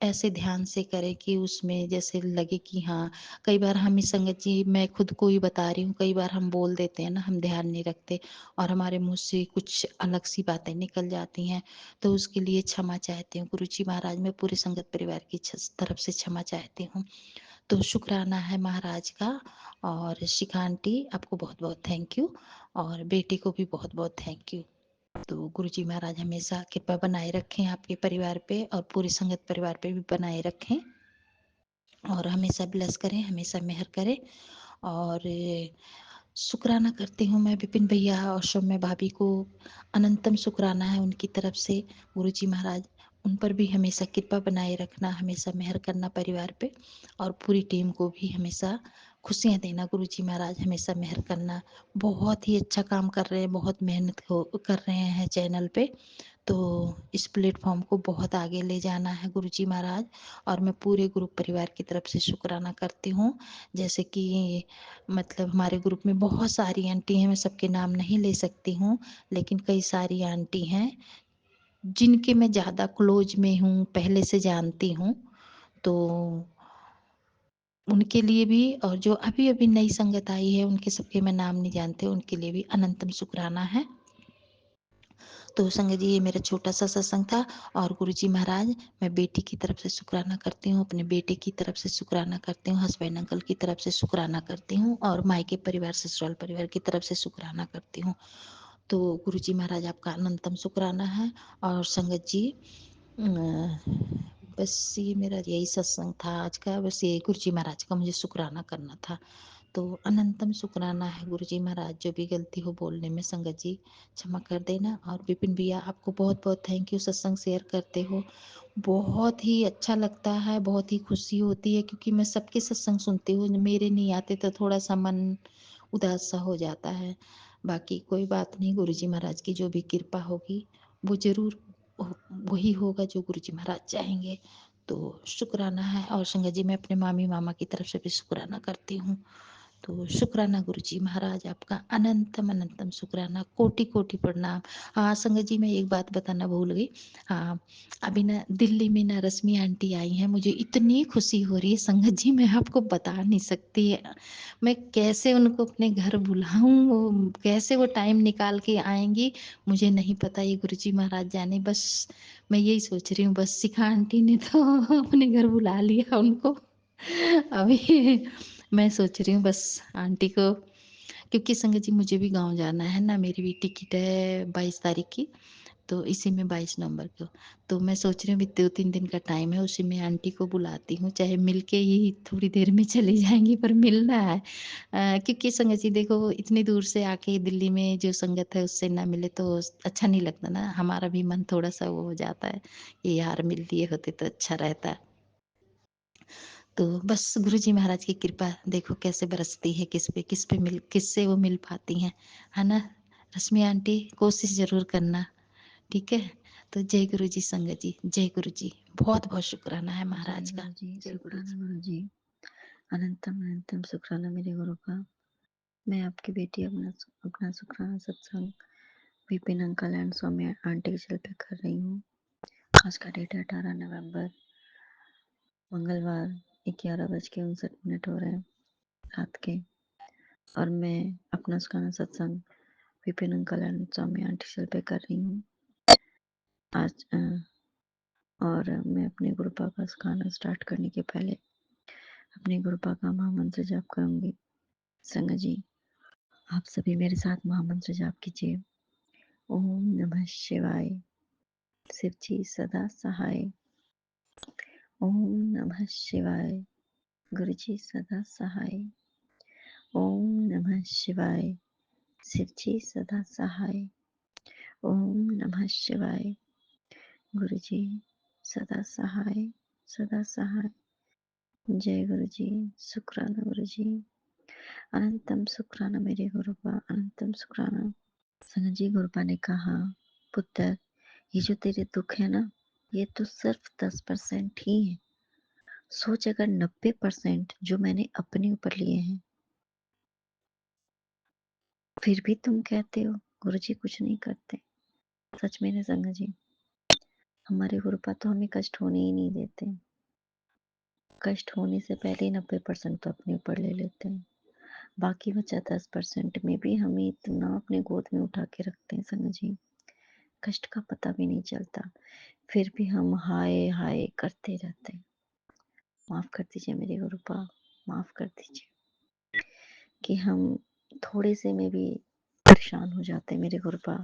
ऐसे ध्यान से करें कि उसमें जैसे लगे कि हाँ, कई बार हम ही संगत जी, मैं खुद को ही बता रही हूँ, कई बार हम बोल देते हैं ना, हम ध्यान नहीं रखते और हमारे मुंह से कुछ अलग सी बातें निकल जाती हैं। तो उसके लिए क्षमा चाहती हूँ गुरुजी महाराज, मैं पूरे संगत परिवार की तरफ से क्षमा चाहती हूँ। तो शुक्राना है महाराज का। और शिखा आंटी, आपको बहुत बहुत थैंक यू, और बेटे को भी बहुत बहुत थैंक यू। तो गुरुजी महाराज हमेशा कृपा बनाए रखें आपके परिवार पे और पूरे संगत परिवार पे भी बनाए रखें, और हमेशा ब्लेस करें, हमेशा मेहर करें। और शुक्राना करती हूँ मैं विपिन भैया और सौम्य भाभी को, अनंतम शुक्राना है उनकी तरफ से। गुरुजी महाराज उन पर भी हमेशा कृपा बनाए रखना, हमेशा मेहर करना परिवार पे, और पूरी टीम को भी हमेशा खुशियाँ देना गुरुजी महाराज, हमेशा मेहर करना। बहुत ही अच्छा काम कर रहे हैं, बहुत मेहनत कर रहे हैं चैनल पे। तो इस प्लेटफॉर्म को बहुत आगे ले जाना है गुरुजी महाराज, और मैं पूरे ग्रुप परिवार की तरफ से शुक्राना करती हूँ। जैसे कि मतलब हमारे ग्रुप में बहुत सारी आंटी हैं, मैं सबके नाम नहीं ले सकती हूँ, लेकिन कई सारी आंटी हैं जिनके मैं ज़्यादा क्लोज में हूँ, पहले से जानती हूँ। तो उनके लिए भी, और जो अभी अभी नई संगत आई है उनके सबके मैं नाम नहीं जानती, उनके लिए भी अनंतम शुक्राना है। तो संगत जी, ये मेरा छोटा सा सत्संग था। और गुरुजी महाराज, मैं बेटी की तरफ से शुक्राना करती हूँ, अपने बेटे की तरफ से शुक्राना करती हूँ, हस्बैंड अंकल की तरफ से शुक्राना करती हूँ, और मायके परिवार ससुराल परिवार की तरफ से शुक्राना करती हूँ। तो गुरुजी महाराज, आपका अनंतम शुक्राना है। और संगत जी, बस ये मेरा यही सत्संग था आज का, बस ये गुरुजी महाराज का मुझे शुक्राना करना था। तो अनंतम शुक्राना है गुरुजी महाराज, जो भी गलती हो बोलने में संगत जी क्षमा कर देना। और विपिन भैया, आपको बहुत बहुत थैंक यू, सत्संग शेयर करते हो, बहुत ही अच्छा लगता है, बहुत ही खुशी होती है, क्योंकि मैं सबके सत्संग सुनती हूँ, मेरे नहीं आते तो थोड़ा सा मन उदास सा हो जाता है। बाकी कोई बात नहीं, गुरुजी महाराज की जो भी कृपा होगी वो जरूर वही होगा जो गुरुजी महाराज चाहेंगे। तो शुक्राना है। और संगत जी, मैं अपने मामी मामा की तरफ से भी शुक्राना करती हूँ। तो शुक्राना गुरुजी महाराज, आपका अनंतम अनंतम शुक्राना, कोटि कोटि प्रणाम। हाँ संगत जी, मैं एक बात बताना भूल गई। हाँ, अभी ना दिल्ली में ना रश्मि आंटी आई हैं, मुझे इतनी खुशी हो रही है संगत जी, मैं आपको बता नहीं सकती। मैं कैसे उनको अपने घर बुलाऊं, कैसे वो टाइम निकाल के आएंगी, मुझे नहीं पता, ये गुरुजी महाराज जाने। बस मैं यही सोच रही हूँ, बस शिखा आंटी ने तो अपने घर बुला लिया उनको। अभी मैं सोच रही हूँ बस आंटी को, क्योंकि संगत जी मुझे भी गांव जाना है ना, मेरी भी टिकट है 22 तारीख की, तो इसी में 22 नवंबर को। तो मैं सोच रही हूँ, अभी 2-3 दिन का टाइम है, उसी में आंटी को बुलाती हूँ, चाहे मिल के ही थोड़ी देर में चली जाएंगी, पर मिलना है। क्योंकि संगत जी देखो, इतनी दूर से आके दिल्ली में जो संगत है उससे ना मिले तो अच्छा नहीं लगता ना, हमारा भी मन थोड़ा सा वो हो जाता है कि यार मिल लिए होते तो अच्छा रहता। तो बस गुरुजी महाराज की कृपा देखो कैसे बरसती है, किससे वो मिल पाती हैं, है ना। रश्मि आंटी, कोशिश जरूर करना, ठीक है। तो जय गुरु जी संगत जी, जय गुरु जी, बहुत बहुत शुक्राना है जय महाराज का। गुरु जी, जय गुरु शुक्राना जी। गुरु जी, अनंतम अनंतम शुक्राना मेरे गुरु का। मैं आपकी बेटी अपना अपना शुक्राना सत्संग Vipin uncle and Saumya aunty के चल पे कर रही हूँ। आज का डेट है 18 नवंबर, मंगलवार, 11:59 हो रहे हैं रात के। और मैं अपना शुक्राना सत्संग Vipin uncle and Saumya aunty चल पे कर रही हूँ आज। और मैं अपने गुरुपा का शुक्राना स्टार्ट करने के पहले अपने गुरुपा का महामंत्र जाप करूंगी। संगत जी, आप सभी मेरे साथ महामंत्र जाप कीजिए। ओम नमः शिवाय। शिव जी सदा सहाय। ओम नमः शिवाय। गुरु जी सदा सहाय। ओम नमः शिवाय। शिव जी सदा सहाय। ओम नमः शिवाय। गुरु जी सदा सहाय, सदा सहाय। जय गुरु जी। शुक्राना गुरु जी। अनंतम शुक्राना मेरे गुरुपा, अनंतम शुक्राना। संगत जी, गुरुपा ने कहा, पुत्र ये जो तेरे दुख है ना, ये तो सिर्फ 10% ही है। सोच अगर 90% जो मैंने अपने ऊपर लिए हैं, फिर भी तुम कहते हो गुरु जी कुछ नहीं करते। सच में ना संगत जी, हमारे गुरुपा तो हमें कष्ट होने ही नहीं देते। कष्ट होने से पहले ही 90% तो अपने ऊपर ले लेते हैं। बाकी बचा 10% में भी हमें इतना अपने गोद में उठा के रखते हैं संगत जी, कष्ट का पता भी नहीं चलता। फिर भी हम हाय हाय करते रहते हैं। माफ कर दीजिए मेरे गुरुपा, माफ कर दीजिए कि हम थोड़े से में भी परेशान हो जाते हैं मेरे गुरुपा।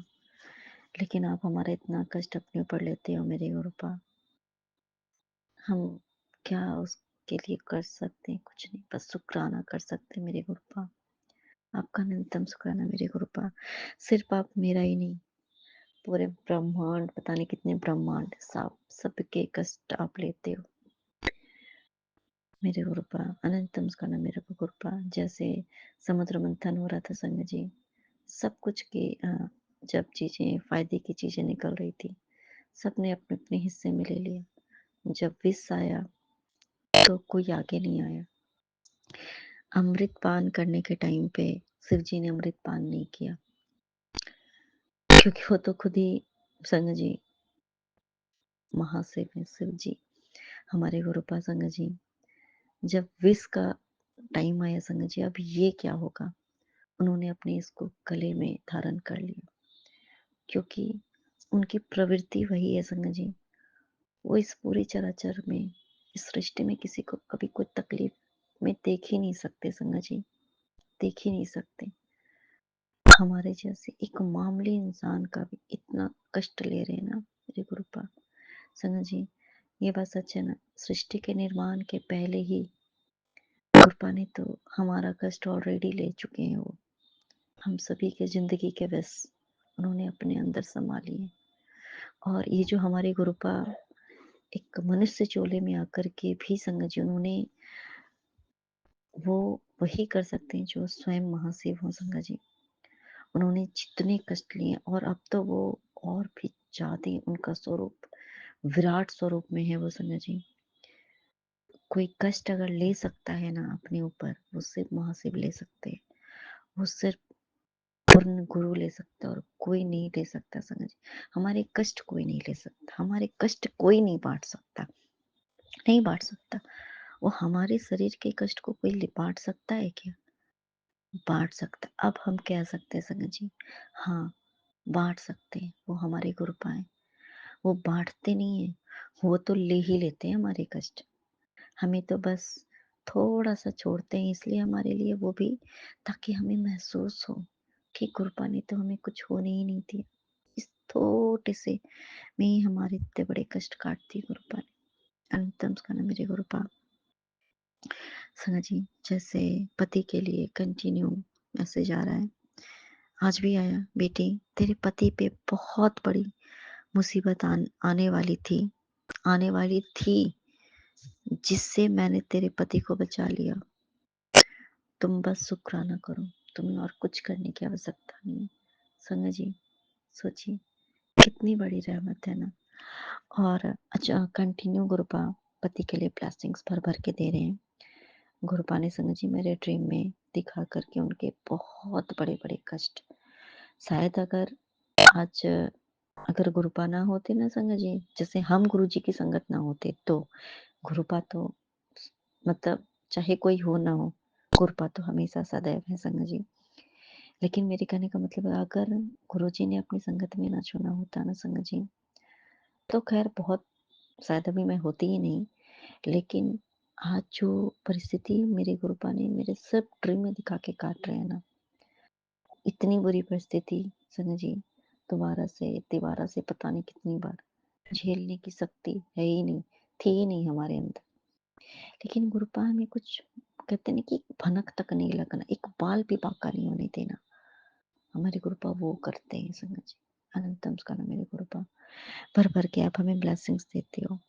लेकिन आप हमारा इतना कष्ट अपने ऊपर लेते हो मेरे गुरुपा, हम क्या उसके लिए कर सकते हैं? कुछ नहीं, बस शुक्राना कर सकते हैं मेरे गुरुपा। आपका न्यूनतम शुक्राना मेरे गुरुपा। सिर्फ आप मेरा ही नहीं, पूरे ब्रह्मांड, पता नहीं कितने ब्रह्मांड, सब सबके कष्ट आप लेते हो मेरे गुरुपा। अनंतम शुक्राना मेरे को गुरुपा। जैसे समुद्र मंथन हो रहा था संग जी, सब कुछ की जब चीजें फायदे की चीजें निकल रही थी, सबने अपने अपने हिस्से में ले लिया। जब विष आया तो कोई आगे नहीं आया। अमृत पान करने के टाइम पे शिव जी ने अमृत पान नहीं किया, क्योंकि वो तो खुद ही संग जी महाशिव है। शिव जी हमारे गुरुपा संग जी, जब विष का टाइम आया संग जी, अब ये क्या होगा, उन्होंने अपने इसको गले में धारण कर लिया, क्योंकि उनकी प्रवृत्ति वही है संग जी। वो इस पूरे चराचर में, इस सृष्टि में किसी को कभी कोई तकलीफ में देख ही नहीं सकते संग जी, देख ही नहीं सकते। हमारे जैसे एक मामूली इंसान का भी इतना कष्ट ले रहे हैं ना मेरे गुरुपा संग जी, ये बात सच है ना। सृष्टि के निर्माण के पहले ही गुरुपा ने तो हमारा कष्ट ऑलरेडी ले चुके हैं। वो हम सभी के जिंदगी के व्यस उन्होंने अपने अंदर समा लिए। और ये जो हमारे गुरुपा एक मनुष्य चोले में आकर के भी संग जी, उन्होंने वो वही कर सकते हैं जो स्वयं महाशिव हो संग जी। उन्होंने जितने कष्ट लिए और अब तो वो और भी ज्यादा उनका स्वरूप विराट स्वरूप में है वो संग जी। कोई कष्ट अगर ले सकता है ना अपने ऊपर, वो सिर्फ महाशिव ले सकते हैं। वो सिर्फ पूर्ण गुरु ले सकता है और कोई नहीं ले सकता संग जी। हमारे कष्ट कोई नहीं ले सकता, हमारे कष्ट कोई नहीं बांट सकता, नहीं बांट सकता। वो हमारे शरीर के कष्ट को कोई बांट सकता है क्या? बांट सकता। अब हम कह सकते हैं संग जी, हाँ बांट सकते हैं। वो हमारे गुरु पाए, वो बांटते नहीं है, वो तो ले ही लेते हैं हमारे कष्ट। हमें तो बस थोड़ा सा छोड़ते हैं, इसलिए हमारे लिए वो भी, ताकि हमें महसूस हो कि गुरुपा ने तो हमें कुछ होने ही नहीं दिया। इस छोटे से में ही हमारे इतने बड़े कष्ट काट दिए गुरुपा ने। अनंतम का ना मेरे गुरुपा संग जी, जैसे पति के लिए कंटिन्यू मैसेज आ रहा है, आज भी आया, बेटी तेरे पति पे बहुत बड़ी मुसीबत आने वाली थी, आने वाली थी, जिससे मैंने तेरे पति को बचा लिया। तुम बस शुक्राना करो, तुम्हें और कुछ करने की आवश्यकता नहीं है। संग जी सोचिए कितनी बड़ी रहमत है ना। और अच्छा कंटिन्यू गुरुपा पति के लिए ब्लेसिंग्स भर भर के दे रहे हैं। गुरुपा ने संग जी मेरे ड्रीम में दिखा करके उनके बहुत बड़े बड़े कष्ट, शायद आज अगर गुरुपा ना होते ना संग जी, जैसे हम गुरु जी की संगत ना होते, तो गुरुपा तो मतलब चाहे कोई हो ना हो, गुरुपा तो हमेशा सदैव है संग जी। लेकिन मेरे कहने का मतलब है, अगर गुरु जी ने अपनी संगत में ना चुना होता ना संग जी, तो खैर बहुत शायद अभी मैं होती ही नहीं। लेकिन आज जो परिस्थिति मेरे गुरुपा ने मेरे सब ड्रीम में दिखा के काट रहे हैं ना, इतनी बुरी परिस्थिति संग जी, दोबारा से पता नहीं कितनी बार झेलने की शक्ति है ही नहीं, थी ही नहीं हमारे अंदर। लेकिन गुरुपा हमें कुछ कहते हैं ना कि भनक तक नहीं लगना, एक बाल भी बांका नहीं होने देना। हमारे गुरुपा वो करते हैं संगत जी। अनंतम स्काना मेरे गुरुपा, भर भर के आप हमें ब्लेसिंग्स देते हो।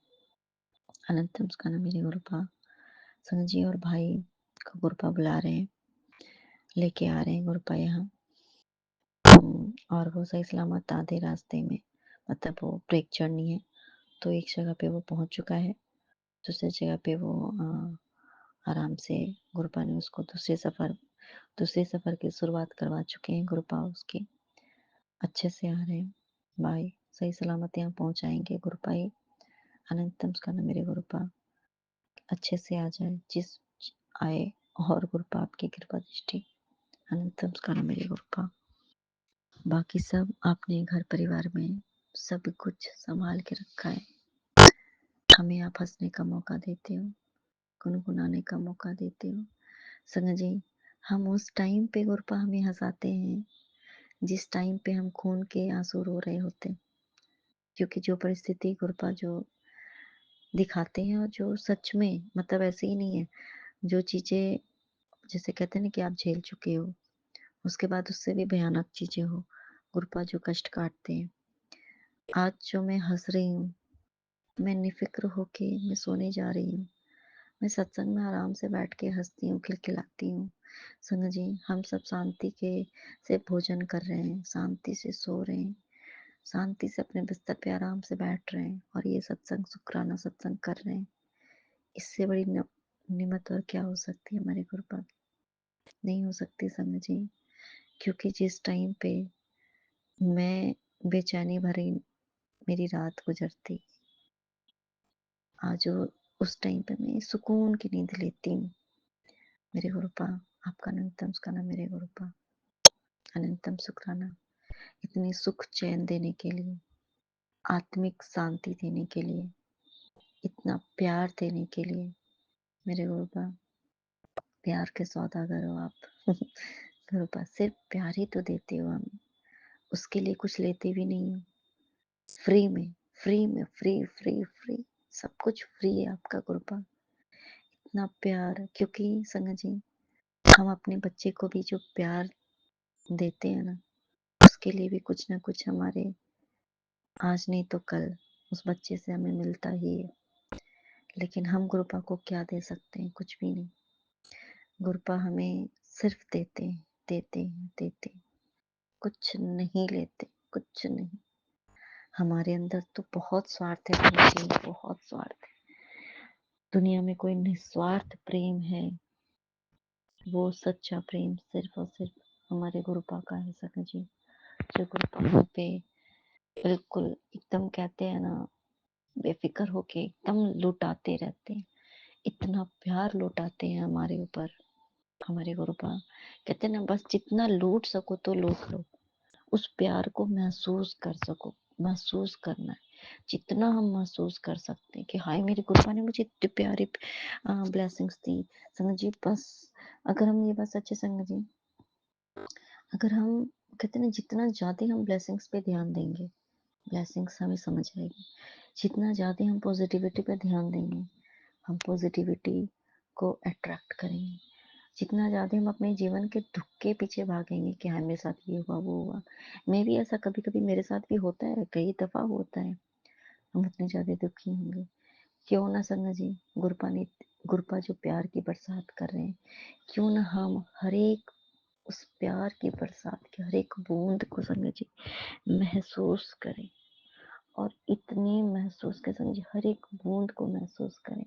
अनंतम स्काना मेरे गुरुपा, संगत जी और भाई को गुरुपा बुला रहे हैं, लेके आ रहे हैं गुरुपा यहाँ। और वो सही सलामत आधे रास्ते में, मतलब वो ब्रेक चढ़नी है तो एक जगह पे वो पहुंच चुका है, दूसरी जगह पे वो आराम से गुरुपा ने उसको दूसरे सफर की शुरुआत करवा चुके हैं। गुरुपा उसके अच्छे से आ रहे हैं, भाई सही सलामत यहाँ पहुंचाएंगे गुरुपा ही। अनंतम स्कंद मेरे गुरुपा, अच्छे से आ जाए जिस आए, और गुरुपा आपकी कृपा दृष्टि। अनंतम स्कंद मेरे गुरुपा, बाकी सब आपने घर परिवार में सब कुछ संभाल के रखा है। हमें आप हंसने का मौका देते हो, गुनगुनाने का मौका देते हो। संग जी, हम उस टाइम पे गुरुपा हमें हंसाते हैं जिस टाइम पे हम खून के आंसू रो रहे होते हैं, क्योंकि जो परिस्थिति गुरुपा जो दिखाते हैं और जो सच में मतलब ऐसे ही नहीं है, जो चीजें जैसे कहते हैं ना कि आप झेल चुके हो, उसके बाद उससे भी भयानक चीजें हो, गुरुपा जो कष्ट काटते हैं। आज जो मैं हंस रही हूँ, मैं निफिक्र होके मैं सोने जा रही हूँ, मैं सत्संग में आराम से बैठ के हंसती हूँ, खिलखिलाती हूँ। संग जी, हम सब शांति के से भोजन कर रहे हैं, शांति से सो रहे हैं, शांति से अपने बिस्तर पे आराम से बैठ रहे हैं और ये सत्संग शुक्राना सत्संग कर रहे हैं। इससे बड़ी निमत और क्या हो सकती है हमारे गुरुपा की? नहीं हो सकती संग जी, क्योंकि जिस टाइम पे मैं बेचैनी भरी मेरी रात गुजरती, आज उस टाइम पे मैं सुकून की नींद लेती हूँ। मेरे गुरुपा, आपका अनंतम शुक्राना मेरे गुरुपा, अनंतम शुक्राना इतनी सुख चैन देने के लिए, आत्मिक शांति देने के लिए, इतना प्यार देने के लिए। मेरे गुरुपा, प्यार के सौदागर हो आप। गुरुपा, सिर्फ प्यार ही तो देते हो हमें, उसके लिए कुछ लेते भी नहीं हो। फ्री में, फ्री में, फ्री फ्री फ्री, सब कुछ फ्री है आपका गुरुपा। इतना प्यार, क्योंकि संगत जी, हम अपने बच्चे को भी जो प्यार देते हैं ना, उसके लिए भी कुछ ना कुछ हमारे आज नहीं तो कल उस बच्चे से हमें मिलता ही है। लेकिन हम गुरुपा को क्या दे सकते हैं? कुछ भी नहीं। गुरुपा हमें सिर्फ देते हैं, देते हैं, देते हैं, कुछ नहीं लेते, कुछ नहीं। हमारे अंदर तो बहुत स्वार्थ है जी, बहुत स्वार्थ है। दुनिया में कोई निस्वार्थ प्रेम है, वो सच्चा प्रेम सिर्फ और सिर्फ हमारे गुरुपा का है सका जी। जो गुरुपा पे बिल्कुल एकदम कहते हैं ना, बेफिक्र होके एकदम लुटाते रहते हैं, इतना प्यार लुटाते हैं हमारे ऊपर। हमारे गुरुपा कहते हैं ना, बस जितना लूट सको तो लूट लो, उस प्यार को महसूस कर सको, महसूस करना है जितना हम महसूस कर सकते हैं कि हाय मेरे गुरुपा ने मुझे इतनी प्यारी ब्लेसिंग्स दी। संगत जी, बस अगर हम ये बात सच्चे संगत जी, अगर हम कहते हैं ना, जितना ज्यादा हम ब्लेसिंग्स पे ध्यान देंगे, ब्लेसिंग्स हमें समझ आएगी। जितना ज्यादा हम पॉजिटिविटी पे ध्यान देंगे, हम पॉजिटिविटी को अट्रैक्ट करेंगे। जितना ज़्यादा हम अपने जीवन के दुख के पीछे भागेंगे कि हाँ मेरे साथ ये हुआ वो हुआ, मैं भी ऐसा कभी कभी मेरे साथ भी होता है, कई दफ़ा होता है, हम उतने ज़्यादा दुखी होंगे। क्यों ना संगत जी, गुरुपा जो प्यार की बरसात कर रहे हैं, क्यों ना हम हर एक उस प्यार की बरसात की हर एक बूंद को संगत जी महसूस करें, और इतनी महसूस करें संगत जी, हर एक बूंद को महसूस करें,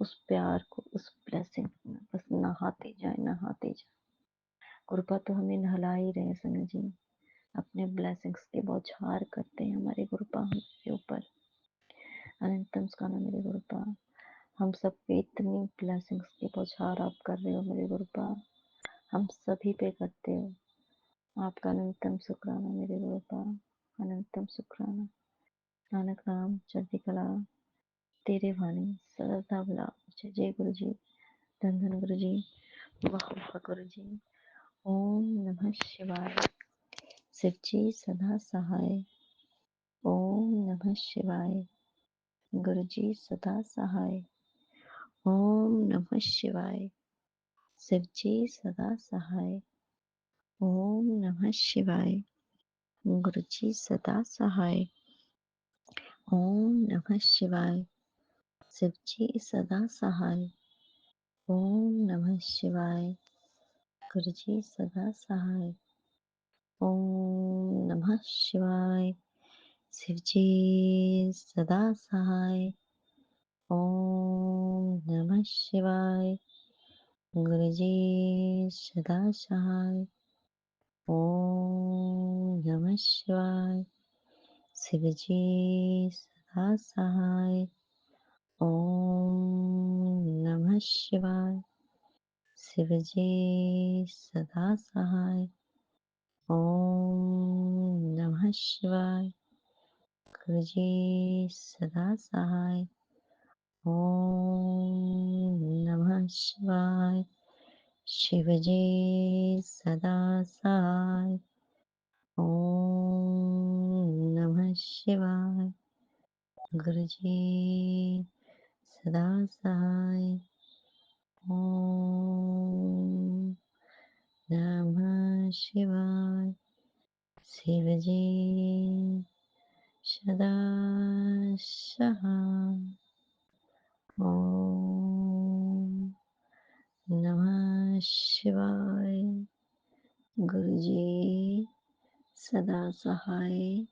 उस प्यार को, उस ब्लेसिंग में बस नहाते जाए, नहाते जाए। गुरुपा तो हमें नहला ही रहे हैं संगत जी, अपने ब्लेसिंग्स के बौछार करते हैं हमारे गुरुपा हमारे ऊपर। अनंतम स्काना मेरे गुरुपा, हम सब पे इतनी ब्लेसिंग्स के बौछार आप कर रहे हो मेरे गुरुपा, हम सभी पे करते हो। आपका अनंतम शुक्राना मेरे गुरुपा, अनंतम शुक्राना। नानक नाम चढ़ती कला तेरे वाणी सदा भला। जय गुरु जी, धन धन गुरु जी, वाह वाह गुरु जी। ओम नमः शिवाय। शिव जी सदा सहाय। ओम नमः शिवाय। गुरु जी सदा सहाय। ओम नमः शिवाय। शिव जी सदा सहाय। ओम नमः शिवाय। गुरु जी सदा सहाय। ओम नमः शिवाय। शिव जी सदा सहाय। ओम नमः शिवाय। गुरु जी सदा सहाय। ओम नमः शिवाय। शिव जी सदा सहाय। ओम नमः शिवाय। गुरु जी सदा सहाय। ओम नमः शिवाय। शिव जी सदा सहाय। ओम नमः शिवाय। शिव जी सदा सहाय। ओम नमः शिवाय। गुरु जी सदा सहाय। ओम नमः शिवाय। शिव जी सदा सहाय। ओम नमः शिवाय। गुरु जी सदा सहाय। ओम नमः शिवाय। शिव जी सदा सहाय। ओम नमः शिवाय। गुरु जी सदा सहाय।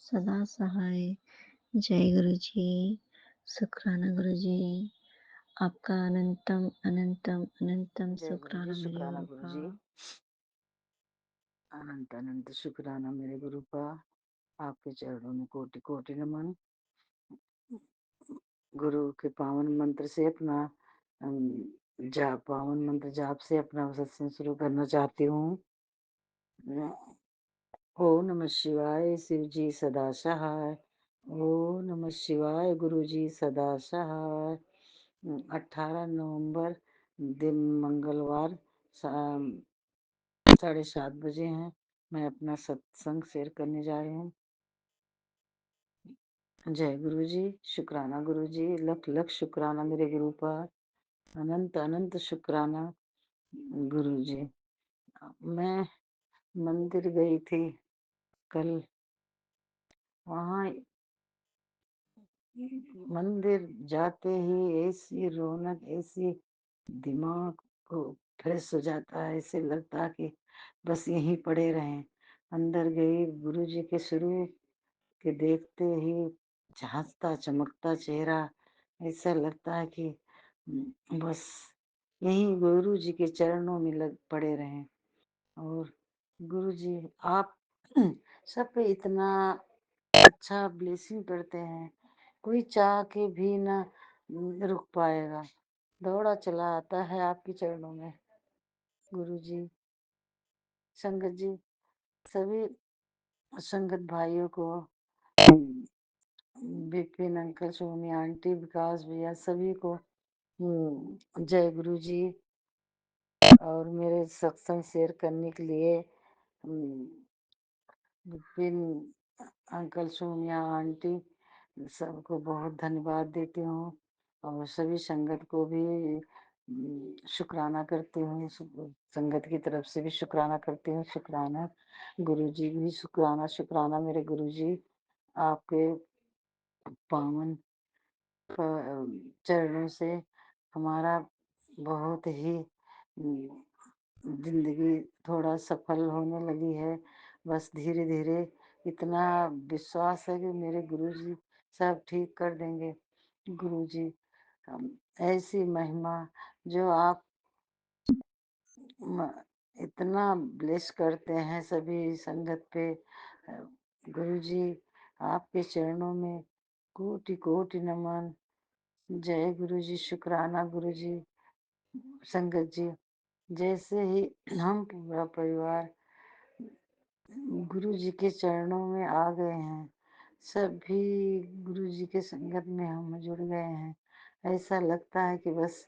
सदा सहाय। जय गुरु जी। शुक्राना गुरु जी। आपका अनंतम अनंतम अनंतम जय गुरु जी, शुक्राना मेरे शुक्राना गुरु गुरु का। जी। अनंत अनंत शुक्राना मेरे गुरु का। आपके चरणों में कोटि कोटि नमन। गुरु के पावन मंत्र से अपना जाप, पावन मंत्र जाप से अपना सत्संग शुरू करना चाहती हूँ। ओम नमः शिवाय। शिव जी सदा सहाय। ओम नमः शिवाय। गुरु जी सदा सहाय। 18 नवंबर दिन मंगलवार 7:30 बजे हैं। मैं अपना सत्संग शेयर करने जा रही हूँ। जय गुरु जी। शुक्राना गुरु जी। लख लख शुक्राना मेरे गुरु पर। अनंत अनंत शुक्राना गुरु जी। मैं मंदिर गई थी कल। वहाँ मंदिर जाते ही ऐसी रौनक, ऐसी दिमाग को फ्रेश हो जाता है। ऐसे लगता है कि बस यहीं पड़े रहें। अंदर गई, गुरु जी के स्वरूप के देखते ही झांकता चमकता चेहरा, ऐसा लगता है कि बस यहीं गुरु जी के चरणों में लग पड़े रहें। और गुरु जी आप सब पे इतना अच्छा ब्लेसिंग करते हैं, कोई चाह के भी ना रुक पाएगा, दौड़ा चला आता है आपके चरणों में। गुरु जी, संगत जी, सभी संगत भाइयों को, बिपिन अंकल, सोनी आंटी, विकास भैया, सभी को जय गुरु जी। और मेरे सत्संग शेयर करने के लिए बिपिन अंकल, सोनिया आंटी, सबको बहुत धन्यवाद देती हूँ। और सभी संगत को भी शुक्राना करती हूँ। संगत की तरफ से भी शुक्राना करती हूँ। शुक्राना गुरु जी भी। शुक्राना शुक्राना मेरे गुरु जी। आपके पावन चरणों से हमारा बहुत ही जिंदगी थोड़ा सफल होने लगी है। बस धीरे धीरे इतना विश्वास है कि मेरे गुरु जी सब ठीक कर देंगे। गुरु जी ऐसी महिमा जो आप इतना ब्लेस करते हैं सभी संगत पे। गुरु जी आपके चरणों में कोटि कोटि नमन। जय गुरु जी। शुक्राना गुरु जी। संगत जी, जैसे ही हम पूरा परिवार गुरु जी के चरणों में आ गए हैं, सभी गुरु जी के संगत में हम जुड़ गए हैं, ऐसा लगता है कि बस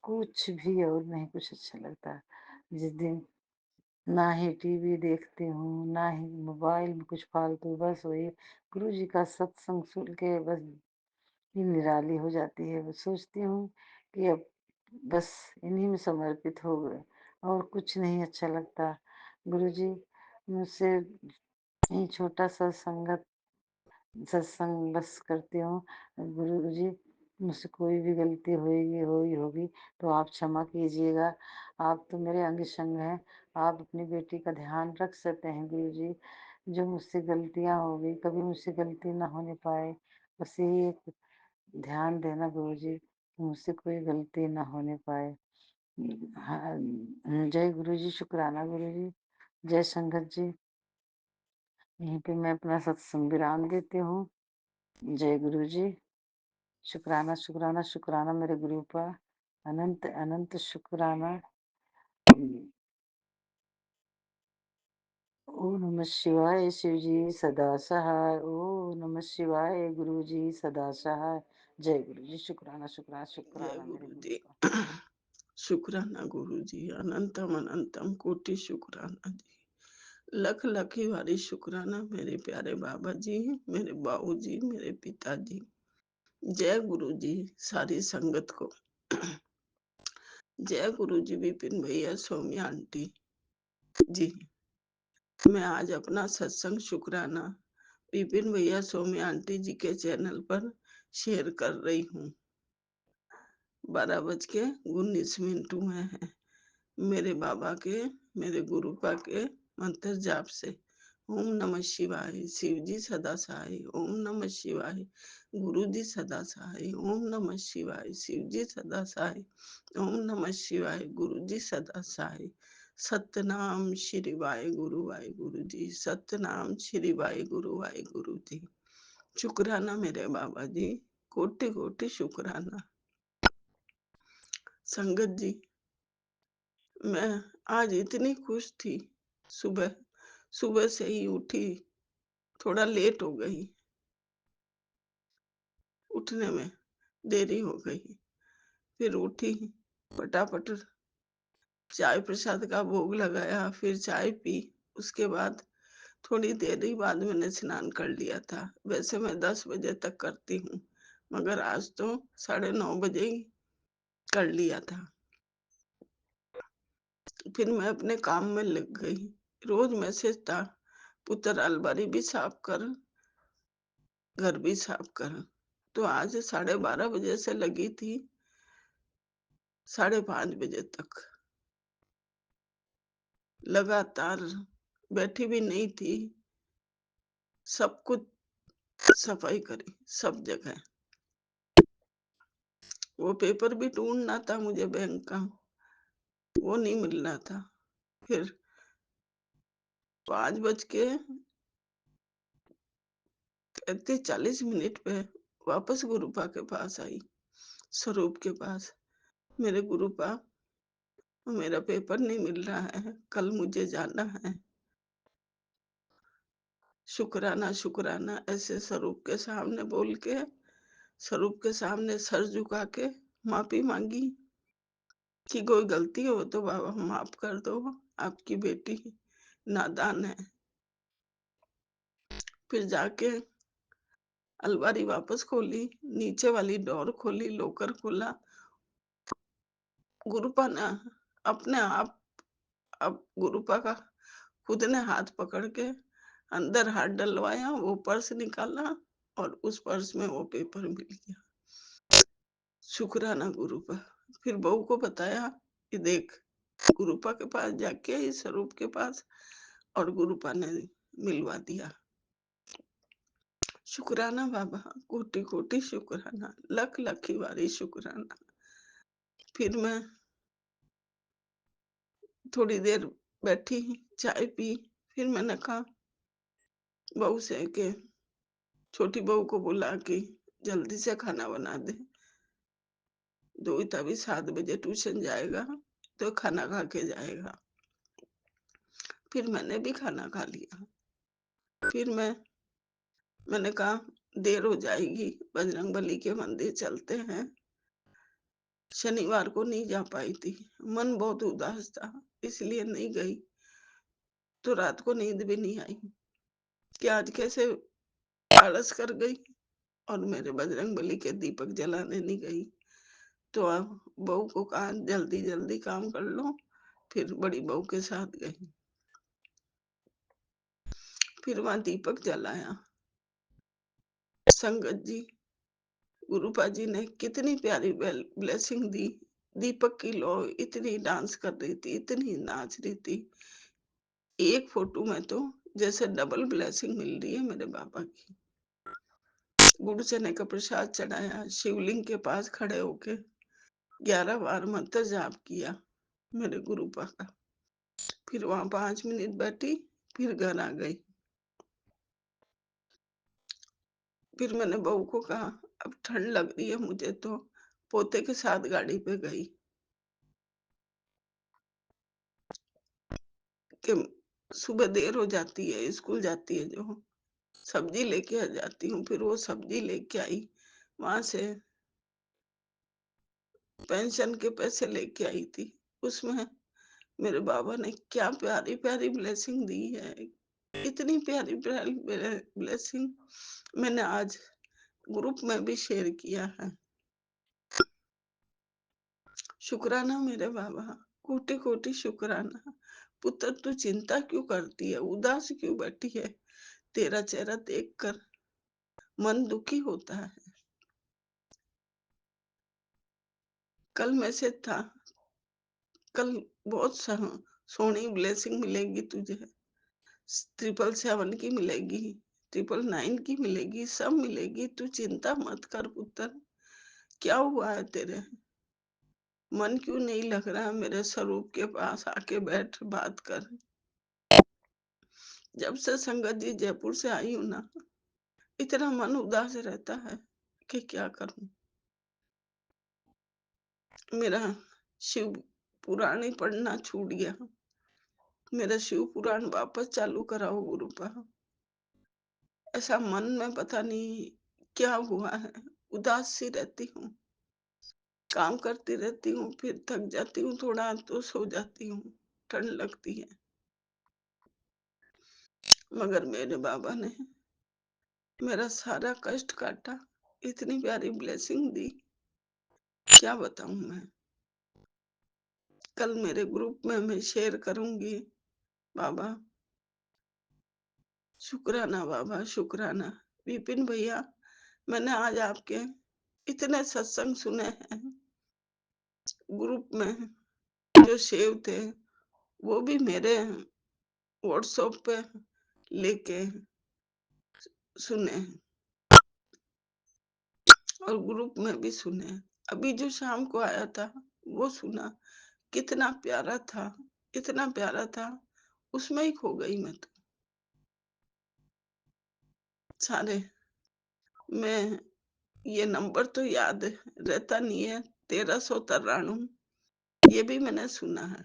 कुछ भी और नहीं कुछ अच्छा लगता। जिस दिन ना ही टीवी देखती हूँ, ना ही मोबाइल में कुछ फालतू, बस वही गुरु जी का सत्संग सुन के बस ही निराली हो जाती है। बस सोचती हूँ कि अब बस इन्हीं में समर्पित हो गए और कुछ नहीं अच्छा लगता। गुरुजी, मुझसे ये छोटा-सा सत्संग बस करती हूँ। गुरुजी, मुझसे कोई भी गलती हुई होगी तो आप क्षमा कीजिएगा। आप तो मेरे अंग-संग हैं, आप अपनी बेटी का ध्यान रख सकते हैं गुरुजी। जो मुझसे गलतियाँ हो गई, कभी मुझसे गलती ना होने पाए, बस यही एक ध्यान देना गुरुजी, कि मुझसे कोई गलती ना होने पाए। हाँ, जय गुरुजी, शुक्राना गुरुजी, जय संगत जी। यहीं पे मैं अपना सत्संग विराम देती हूँ। जय गुरुजी, शुक्राना, शुक्राना, शुक्राना मेरे गुरु का, अनंत अनंत शुक्राना। ओम नमः शिवाय, शिव जी सदा सहाय। ओम नमः शिवाय, गुरु जी सदा सहाय। जय गुरु जी, शुक्राना, शुक्राना, जय शुक्राना मेरे गुरु गुरु जी। का। शुक्राना गुरु जी, अनंतम अनंतम कोटि शुक्राना जी। लख लखी वारी शुक्राना मेरे प्यारे बाबा जी, मेरे बाबू जी, मेरे पिताजी। जय गुरु जी सारी संगत को। जय गुरु जी विपिन भैया, सौम्या आंटी जी। मैं आज अपना सत्संग शुक्राना विपिन भैया, सौम्या आंटी जी के चैनल पर शेयर कर रही हूँ। 12:19 में है। मेरे बाबा के, मेरे गुरुपा के मंत्र जाप से। ओम नमः शिवाय, शिव जी सदा सहाय। ओम नमः शिवाय, गुरु जी सदा सहाय। ओम नमः शिवाय, शिव जी सदा सहाय। ओम नमः शिवाय, गुरु जी सदा सहाय। सतनाम श्री वाहे गुरु जी, सतनाम श्री वाहे गुरु जी। शुक्राना मेरे बाबा जी, कोटि कोटि शुक्राना। संगत जी, मैं आज इतनी खुश थी। सुबह सुबह से ही उठी, थोड़ा लेट हो गई, उठने में देरी हो गई। फिर उठी, फटाफट चाय प्रसाद का भोग लगाया, फिर चाय पी। उसके बाद थोड़ी देर ही बाद मैंने स्नान कर लिया था। वैसे मैं 10 बजे तक करती हूँ, मगर आज तो 9:30 बजे ही कर लिया था। फिर मैं अपने काम में लग गई। रोज मैसेज था, पुत्र अलमारी भी साफ कर, घर भी साफ कर। तो आज 12:30 बजे से लगी थी 5:30 बजे तक, लगातार बैठी भी नहीं थी। सब कुछ सफाई करी, सब जगह। वो पेपर भी ढूंढना था मुझे बैंक का, वो नहीं मिल रहा था। फिर 5:35 पे वापस गुरुपा के पास आई, स्वरूप के पास। मेरे गुरुपा, मेरा पेपर नहीं मिल रहा है, कल मुझे जाना है। शुक्राना शुक्राना ऐसे स्वरूप के सामने बोल के, स्वरूप के सामने सर झुका के माफी मांगी कि कोई गलती हो तो बाबा माफ कर दो, आपकी बेटी नादान है। फिर जाके अलमारी वापस खोली, नीचे वाली डोर खोली, लॉकर खोला। गुरुपा ने अपने आप, अब गुरुपा का खुद ने हाथ पकड़ के अंदर हाथ डलवाया, वो पर्स निकाला और उस पर्स में वो पेपर मिल गया। शुक्राना गुरुपा। फिर बहू को बताया कि देख, गुरुपा के पास जाके इस स्वरूप के पास, और गुरुपा ने मिलवा दिया। शुक्राना बाबा, कोटि कोटि शुक्राना, लख लखी वारी शुक्राना। फिर मैं थोड़ी देर बैठी, चाय पी। फिर मैंने कहा बहू से के छोटी बहू को बुला के जल्दी से खाना बना दे। दोहिता भी 7 बजे ट्यूशन जाएगा, तो खाना खा के जाएगा। फिर मैंने भी खाना खा लिया। फिर मैंने कहा देर हो जाएगी, बजरंगबली के मंदिर चलते हैं। शनिवार को नहीं जा पाई थी, मन बहुत उदास था, इसलिए नहीं गई। तो रात को नींद भी नहीं आई कि आज कैसे आलस कर गई और मेरे बजरंगबली के दीपक जलाने नहीं गई। तो अब बहू को कहा जल्दी जल्दी काम कर लो, फिर बड़ी बहू के साथ गई। फिर वहां दीपक जलाया। संगत जी, गुरुपा जी ने कितनी प्यारी ब्लेसिंग दी। दीपक की लो इतनी डांस कर रही थी, इतनी नाच रही थी। एक फोटो में तो जैसे डबल ब्लेसिंग मिल रही है मेरे बाबा की। गुरु चने का प्रसाद चढ़ाया, शिवलिंग के पास खड़े होके 11 बार मंत्र जाप किया मेरे गुरुपा का। फिर वहां 5 मिनट बैठी, फिर घर आ गई। फिर मैंने बहू को कहा अब ठंड लग रही है मुझे, तो पोते के साथ गाड़ी पे गई कि सुबह देर हो जाती है, स्कूल जाती है जो, सब्जी लेके आ जाती हूँ। फिर वो सब्जी लेके आई, वहां से पेंशन के पैसे लेके आई थी। उसमें मेरे बाबा ने क्या प्यारी प्यारी ब्लेसिंग दी है, इतनी प्यारी प्यारी ब्लेसिंग मैंने आज ग्रुप में भी शेयर किया है। शुक्राना मेरे बाबा, कोटि कोटि शुक्राना। पुत्र तू चिंता क्यों करती है, उदास क्यों बैठी है, तेरा चेहरा देखकर मन दुखी होता है। कल मैसेज था, कल बहुत सोनी ब्लेसिंग मिलेगी तुझे, 777 की मिलेगी, 999 की मिलेगी, सब मिलेगी, तू चिंता मत कर पुत्र। क्या हुआ है तेरे, मन क्यों नहीं लग रहा, मेरे स्वरूप के पास आके बैठ, बात कर। जब से संगत जी जयपुर से आई हूं ना, इतना मन उदास रहता है कि क्या करूं। मेरा शिव पुराण ही पढ़ना छूट गया, मेरा शिव पुराण वापस चालू कराओ गुरुपा। ऐसा मन में पता नहीं क्या हुआ है, उदास सी रहती हूँ, काम करती रहती हूँ, फिर थक जाती हूँ थोड़ा तो सो जाती हूँ, ठंड लगती है। मगर मेरे बाबा ने मेरा सारा कष्ट काटा, इतनी प्यारी ब्लेसिंग दी, क्या बताऊं मैं। कल मेरे ग्रुप में मैं शेयर करूंगी। बाबा शुक्राना, बाबा शुक्राना। विपिन भैया, मैंने आज आपके इतने सत्संग सुने हैं ग्रुप में, जो सेव थे वो भी मेरे व्हाट्सएप पे लेके सुने और ग्रुप में भी सुने। अभी जो शाम को आया था वो सुना, कितना प्यारा था, इतना प्यारा था, उसमें ही खो गई मैं तो। सारे मैं ये नंबर तो याद रहता नहीं है, 1393 ये भी मैंने सुना है,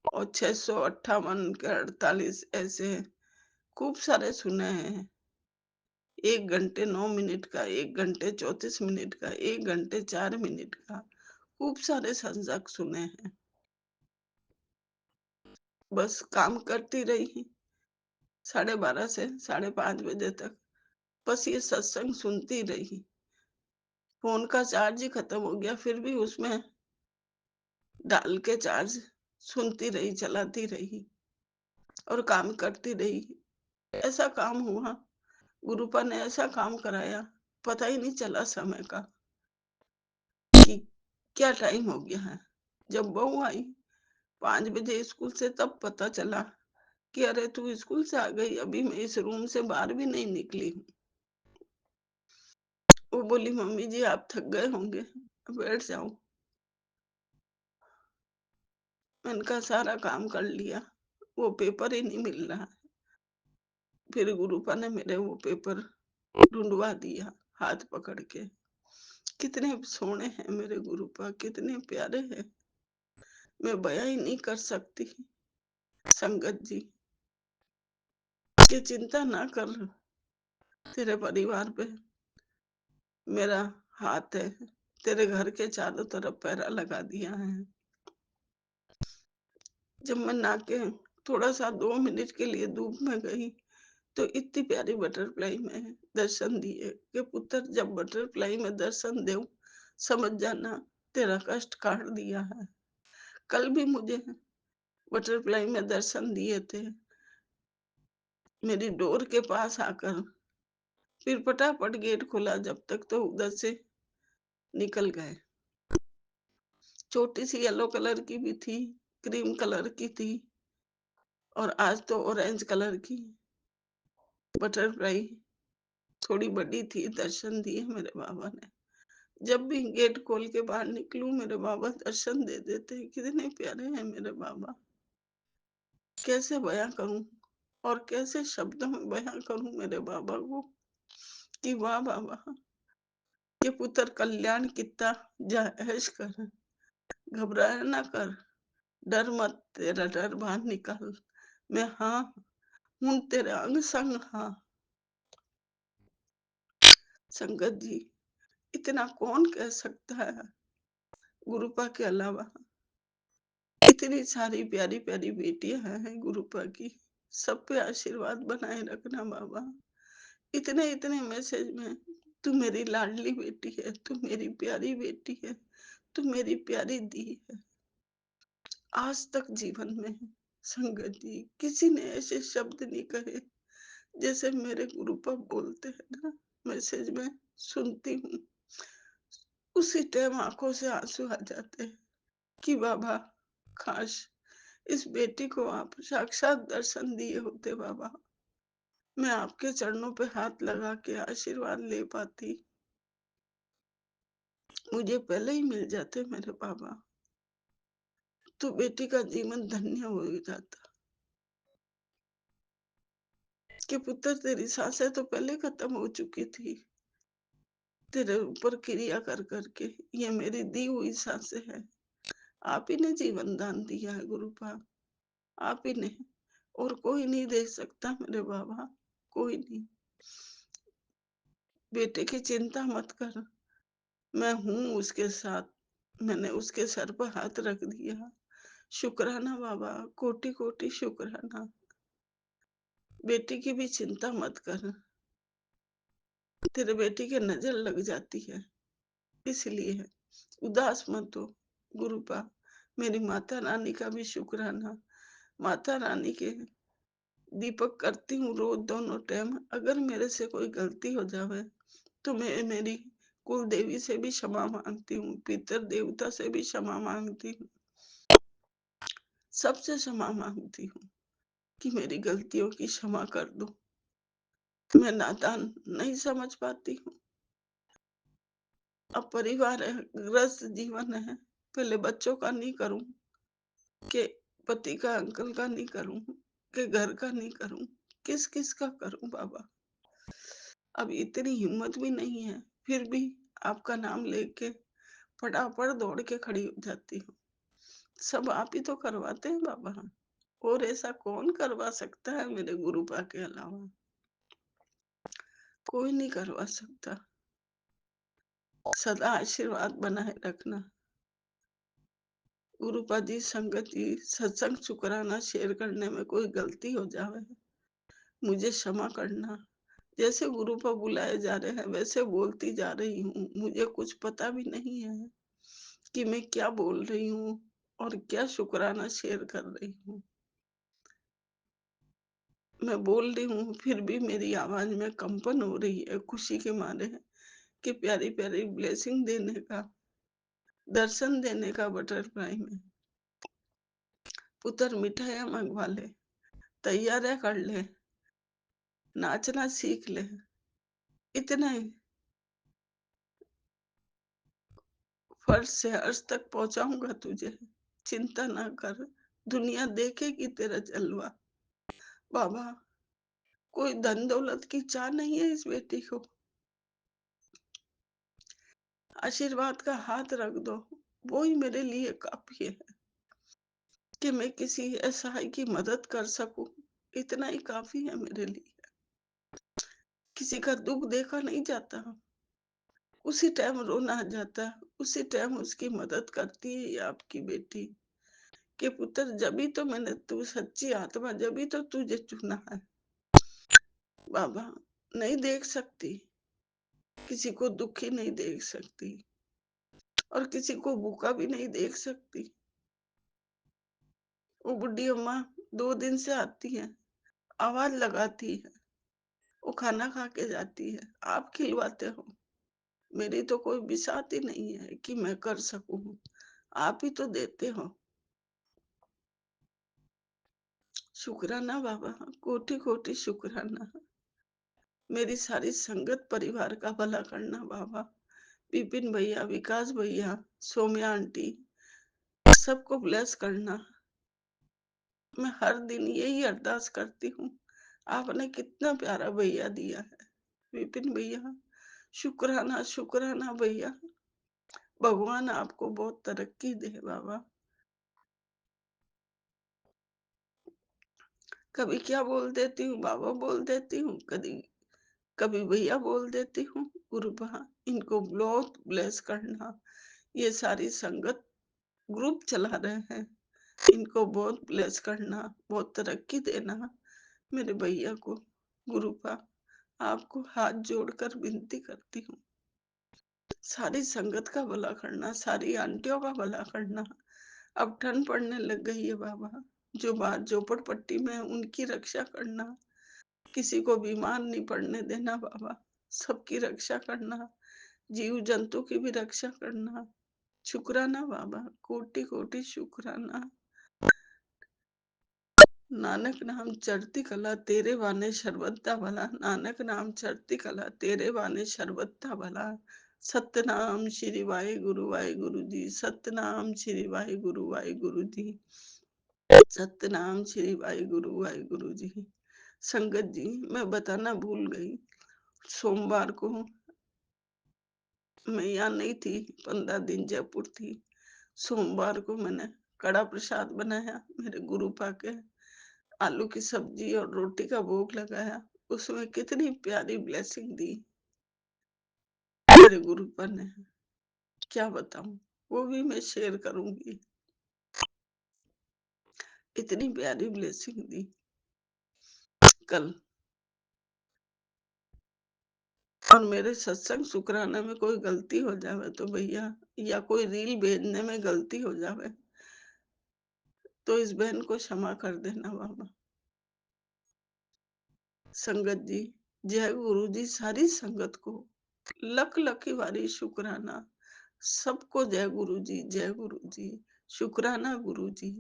और 658 के 48 ऐसे खूब सारे सुने हैं। 1 घंटे 9 मिनट का, 1 घंटे 34 मिनट का, 1 घंटे 4 मिनट का, खूब सारे संसर्ग सुने हैं। बस काम करती रही 12:30 से 5:30 बजे तक, बस ये सत्संग सुनती रही। फोन का चार्ज ही खत्म हो गया, फिर भी उसमें डाल के चार्ज सुनती रही, चलाती रही और काम करती रही। ऐसा काम हुआ, गुरुपा ने ऐसा काम कराया, पता ही नहीं चला समय का कि क्या टाइम हो गया है। जब बहू आई 5 बजे स्कूल से, तब पता चला कि अरे तू स्कूल से आ गई, अभी मैं इस रूम से बाहर भी नहीं निकली हूँ। वो बोली मम्मी जी आप थक गए होंगे, बैठ जाओ। मैंने कहा सारा काम कर लिया, वो पेपर ही नहीं मिल रहा। फिर गुरुपा ने मेरे वो पेपर ढूंढवा दिया हाथ पकड़ के। कितने सोने हैं मेरे गुरुपा, कितने प्यारे हैं, मैं बयां ही नहीं कर सकती। संगत जी की चिंता ना कर, तेरे परिवार पे मेरा हाथ है, तेरे घर के चारों तरफ पहरा लगा दिया है। जब मैं नाके थोड़ा सा 2 मिनट के लिए धूप में गई, तो इतनी प्यारी बटरफ्लाई में दर्शन दिए कि पुत्र जब बटरफ्लाई में दर्शन दे समझ जाना तेरा कष्ट काट दिया है। कल भी मुझे बटरफ्लाई में दर्शन दिए थे, मेरी डोर के पास आकर, फिर फटाफट गेट खोला, जब तक तो उधर से निकल गए। छोटी सी येलो कलर की भी थी, क्रीम कलर की थी, और आज तो ऑरेंज कलर की बटरफ्लाई थोड़ी बड़ी थी। दर्शन दिए मेरे बाबा ने। जब भी गेट खोल के बाहर निकलूं, मेरे बाबा दर्शन दे देते हैं। कितने प्यारे हैं मेरे बाबा। कैसे बयां करूं और कैसे शब्दों में बयां करूं मेरे बाबा को कि वाह बाबा, ये पुत्र कल्याण कितना जायश कर, घबराया ना कर, डर मत, तेरा डर बाहर निकाल, मैं हाँ हूं तेरे अंग संग। हाँ संगत जी, इतना कौन कह सकता है गुरुपा के अलावा। इतनी सारी प्यारी प्यारी बेटियां हैं गुरुपा की, सब पे आशीर्वाद बनाए रखना बाबा। इतने इतने मैसेज में, तू मेरी लाडली बेटी है, तू मेरी प्यारी बेटी है, तू मेरी प्यारी दी है। आज तक जीवन में संगत जी किसी ने ऐसे शब्द नहीं कहे जैसे मेरे गुरुपा बोलते हैं ना, मैसेज में सुनती हूँ, उसी टाइम आंखों से आंसू आ जाते हैं कि बाबा, काश इस बेटी को आप साक्षात दर्शन दिए होते बाबा, मैं आपके चरणों पे हाथ लगा के आशीर्वाद ले पाती, मुझे पहले ही मिल जाते मेरे बाबा, तो बेटी का जीवन धन्य हो जाता। कि पुत्र, तेरी सांसें तो पहले खत्म हो चुकी थी, तेरे ऊपर क्रिया कर करके ये मेरी दी हुई सांसें है। आप ही ने जीवन दान दिया है गुरुपा, आप ही ने, और कोई नहीं दे सकता मेरे बाबा, कोई नहीं। बेटे की चिंता मत कर, मैं हूं उसके साथ। मैंने उसके सर पर हाथ रख दिया। शुक्राना बाबा, कोटि कोटि शुक्राना। बेटी की भी चिंता मत कर, तेरे बेटी के नजर लग जाती है, इसलिए उदास मत हो गुरुपा। मेरी माता रानी का भी शुक्राना। माता रानी के दीपक करती हूँ रोज दोनों टाइम। अगर मेरे से कोई गलती हो जावे तो मैं मेरी कुल देवी से भी क्षमा मांगती हूँ, पितर देवता से भी क्षमा मांगती हूँ, सबसे क्षमा मांगती हूँ कि मेरी गलतियों की क्षमा कर दो। मैं नादान नहीं समझ पाती हूँ। अब परिवार है, ग्रस्त जीवन है, पहले बच्चों का नहीं करूं, के पति का, अंकल का नहीं करूं, के घर का नहीं करूं, किस किस का करूं बाबा। अब इतनी हिम्मत भी नहीं है, फिर भी आपका नाम लेके फटाफट दौड़ के खड़ी हो जाती हूँ। सब आप ही तो करवाते हैं बाबा, और ऐसा कौन करवा सकता है मेरे गुरुपा के अलावा। कोई नहीं करवा सकता। सदा आशीर्वाद बनाए रखना गुरुपा जी। संगत जी, सत्संग शुक्राना शेयर करने में कोई गलती हो जावे, मुझे क्षमा करना। जैसे गुरुपा बुलाए जा रहे हैं वैसे बोलती जा रही हूँ, मुझे कुछ पता भी नहीं है कि मैं क्या बोल रही हूँ और क्या शुक्राना शेयर कर रही हूँ। मैं बोल रही हूँ, फिर भी मेरी आवाज में कंपन हो रही है खुशी के मारे कि प्यारी प्यारी ब्लेसिंग देने का, दर्शन देने का बटरफ्लाई में। पुत्र मिठाइयां मंगवा ले, तैयारियां कर ले, नाचना सीख ले, इतना ही फर्श से अर्श तक पहुंचाऊंगा तुझे, चिंता ना कर, दुनिया देखेगी तेरा जलवा। बाबा, कोई धन दौलत की चाह नहीं है इस बेटी को, आशीर्वाद का हाथ रख दो, वो ही मेरे लिए काफी है कि मैं किसी असहाय की मदद कर सकूं। इतना ही काफी है मेरे लिए। किसी का दुख देखा नहीं जाता, उसी टाइम रोना आ जाता, उसी टाइम उसकी मदद करती है ये आपकी बेटी। कि पुत्र, जब तो मैंने, तू सच्ची आत्मा, जब तो तुझे चुना है बाबा। नहीं देख सकती, किसी को दुखी नहीं देख सकती, और किसी को भूखा भी नहीं देख सकती। वो बुढ़ी अम्मा 2 दिन से आती है, आवाज लगाती है, वो खाना खा के जाती है, आप खिलवाते हो। मेरी तो कोई बिसात ही नहीं है कि मैं कर सकूं, आप ही तो देते हो। शुक्राना बाबा, कोटि कोटि शुक्राना। मेरी सारी संगत परिवार का भला करना बाबा। विपिन भैया, विकास भैया, सोम्या आंटी, सबको ब्लेस करना। मैं हर दिन यही अरदास करती हूँ। आपने कितना प्यारा भैया दिया है विपिन भैया। शुक्राना शुक्राना भैया। भगवान आपको बहुत तरक्की दे बाबा। कभी क्या बोल देती हूँ, बाबा बोल देती हूँ, कभी कभी भैया बोल देती हूँ। गुरुबा, इनको बहुत ब्लेस करना। ये सारी संगत ग्रुप चला रहे हैं, इनको बहुत ब्लेस करना, बहुत तरक्की देना मेरे भैया को। गुरुपा, आपको हाथ जोड़कर विनती करती हूँ, सारी संगत का भला करना, सारी आंटियों का भला करना। अब ठंड पड़ने लग गई है बाबा, जो बाहर झोपड़पट्टी में है उनकी रक्षा करना, किसी को बीमार नहीं पड़ने देना बाबा, सबकी रक्षा करना, जीव जंतु की भी रक्षा करना। शुक्राना बाबा, कोटि कोटि शुक्राना। नानक नाम चढ़ती कला तेरे वाने शरबत्ता भला, नानक नाम चढ़ती कला तेरे वाने शरबत्ता भला। सतनाम श्री वाहे गुरु जी, सतनाम श्री वाहे गुरु जी, सतनाम श्री वाहे गुरु जी। संगत जी, मैं बताना भूल गई, सोमवार को मैं यहाँ नहीं थी, 15 दिन जयपुर थी। सोमवार को मैंने कड़ा प्रसाद बनाया, मेरे गुरु पाके आलू की सब्जी और रोटी का भोग लगाया। उसमें कितनी प्यारी ब्लेसिंग दी मेरे गुरुपा ने, क्या बताऊं, वो भी मैं शेयर करूंगी। इतनी प्यारी ब्लेसिंग दी कल। और मेरे सत्संग शुक्राना में कोई गलती हो जावे तो भैया, या कोई रील भेजने में गलती हो जावे तो इस बहन को क्षमा कर देना बाबा। संगत जी, जय गुरु जी, सारी संगत को लख लख बारी शुक्राना। सबको जय गुरु जी, जय गुरु जी, शुक्राना गुरु जी।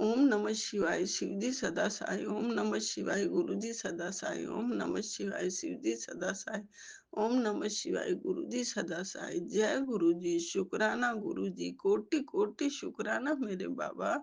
ओम नमः शिवाय, शिव जी सदा साई। ओम नमः शिवाय, गुरु जी सदा साई। ओम नमः शिवाय, शिव जी सदा साई। ओम नमः शिवाय, गुरु जी सदा साई। जय गुरु जी, शुक्राना गुरु जी, कोटि कोटि शुक्राना मेरे बाबा।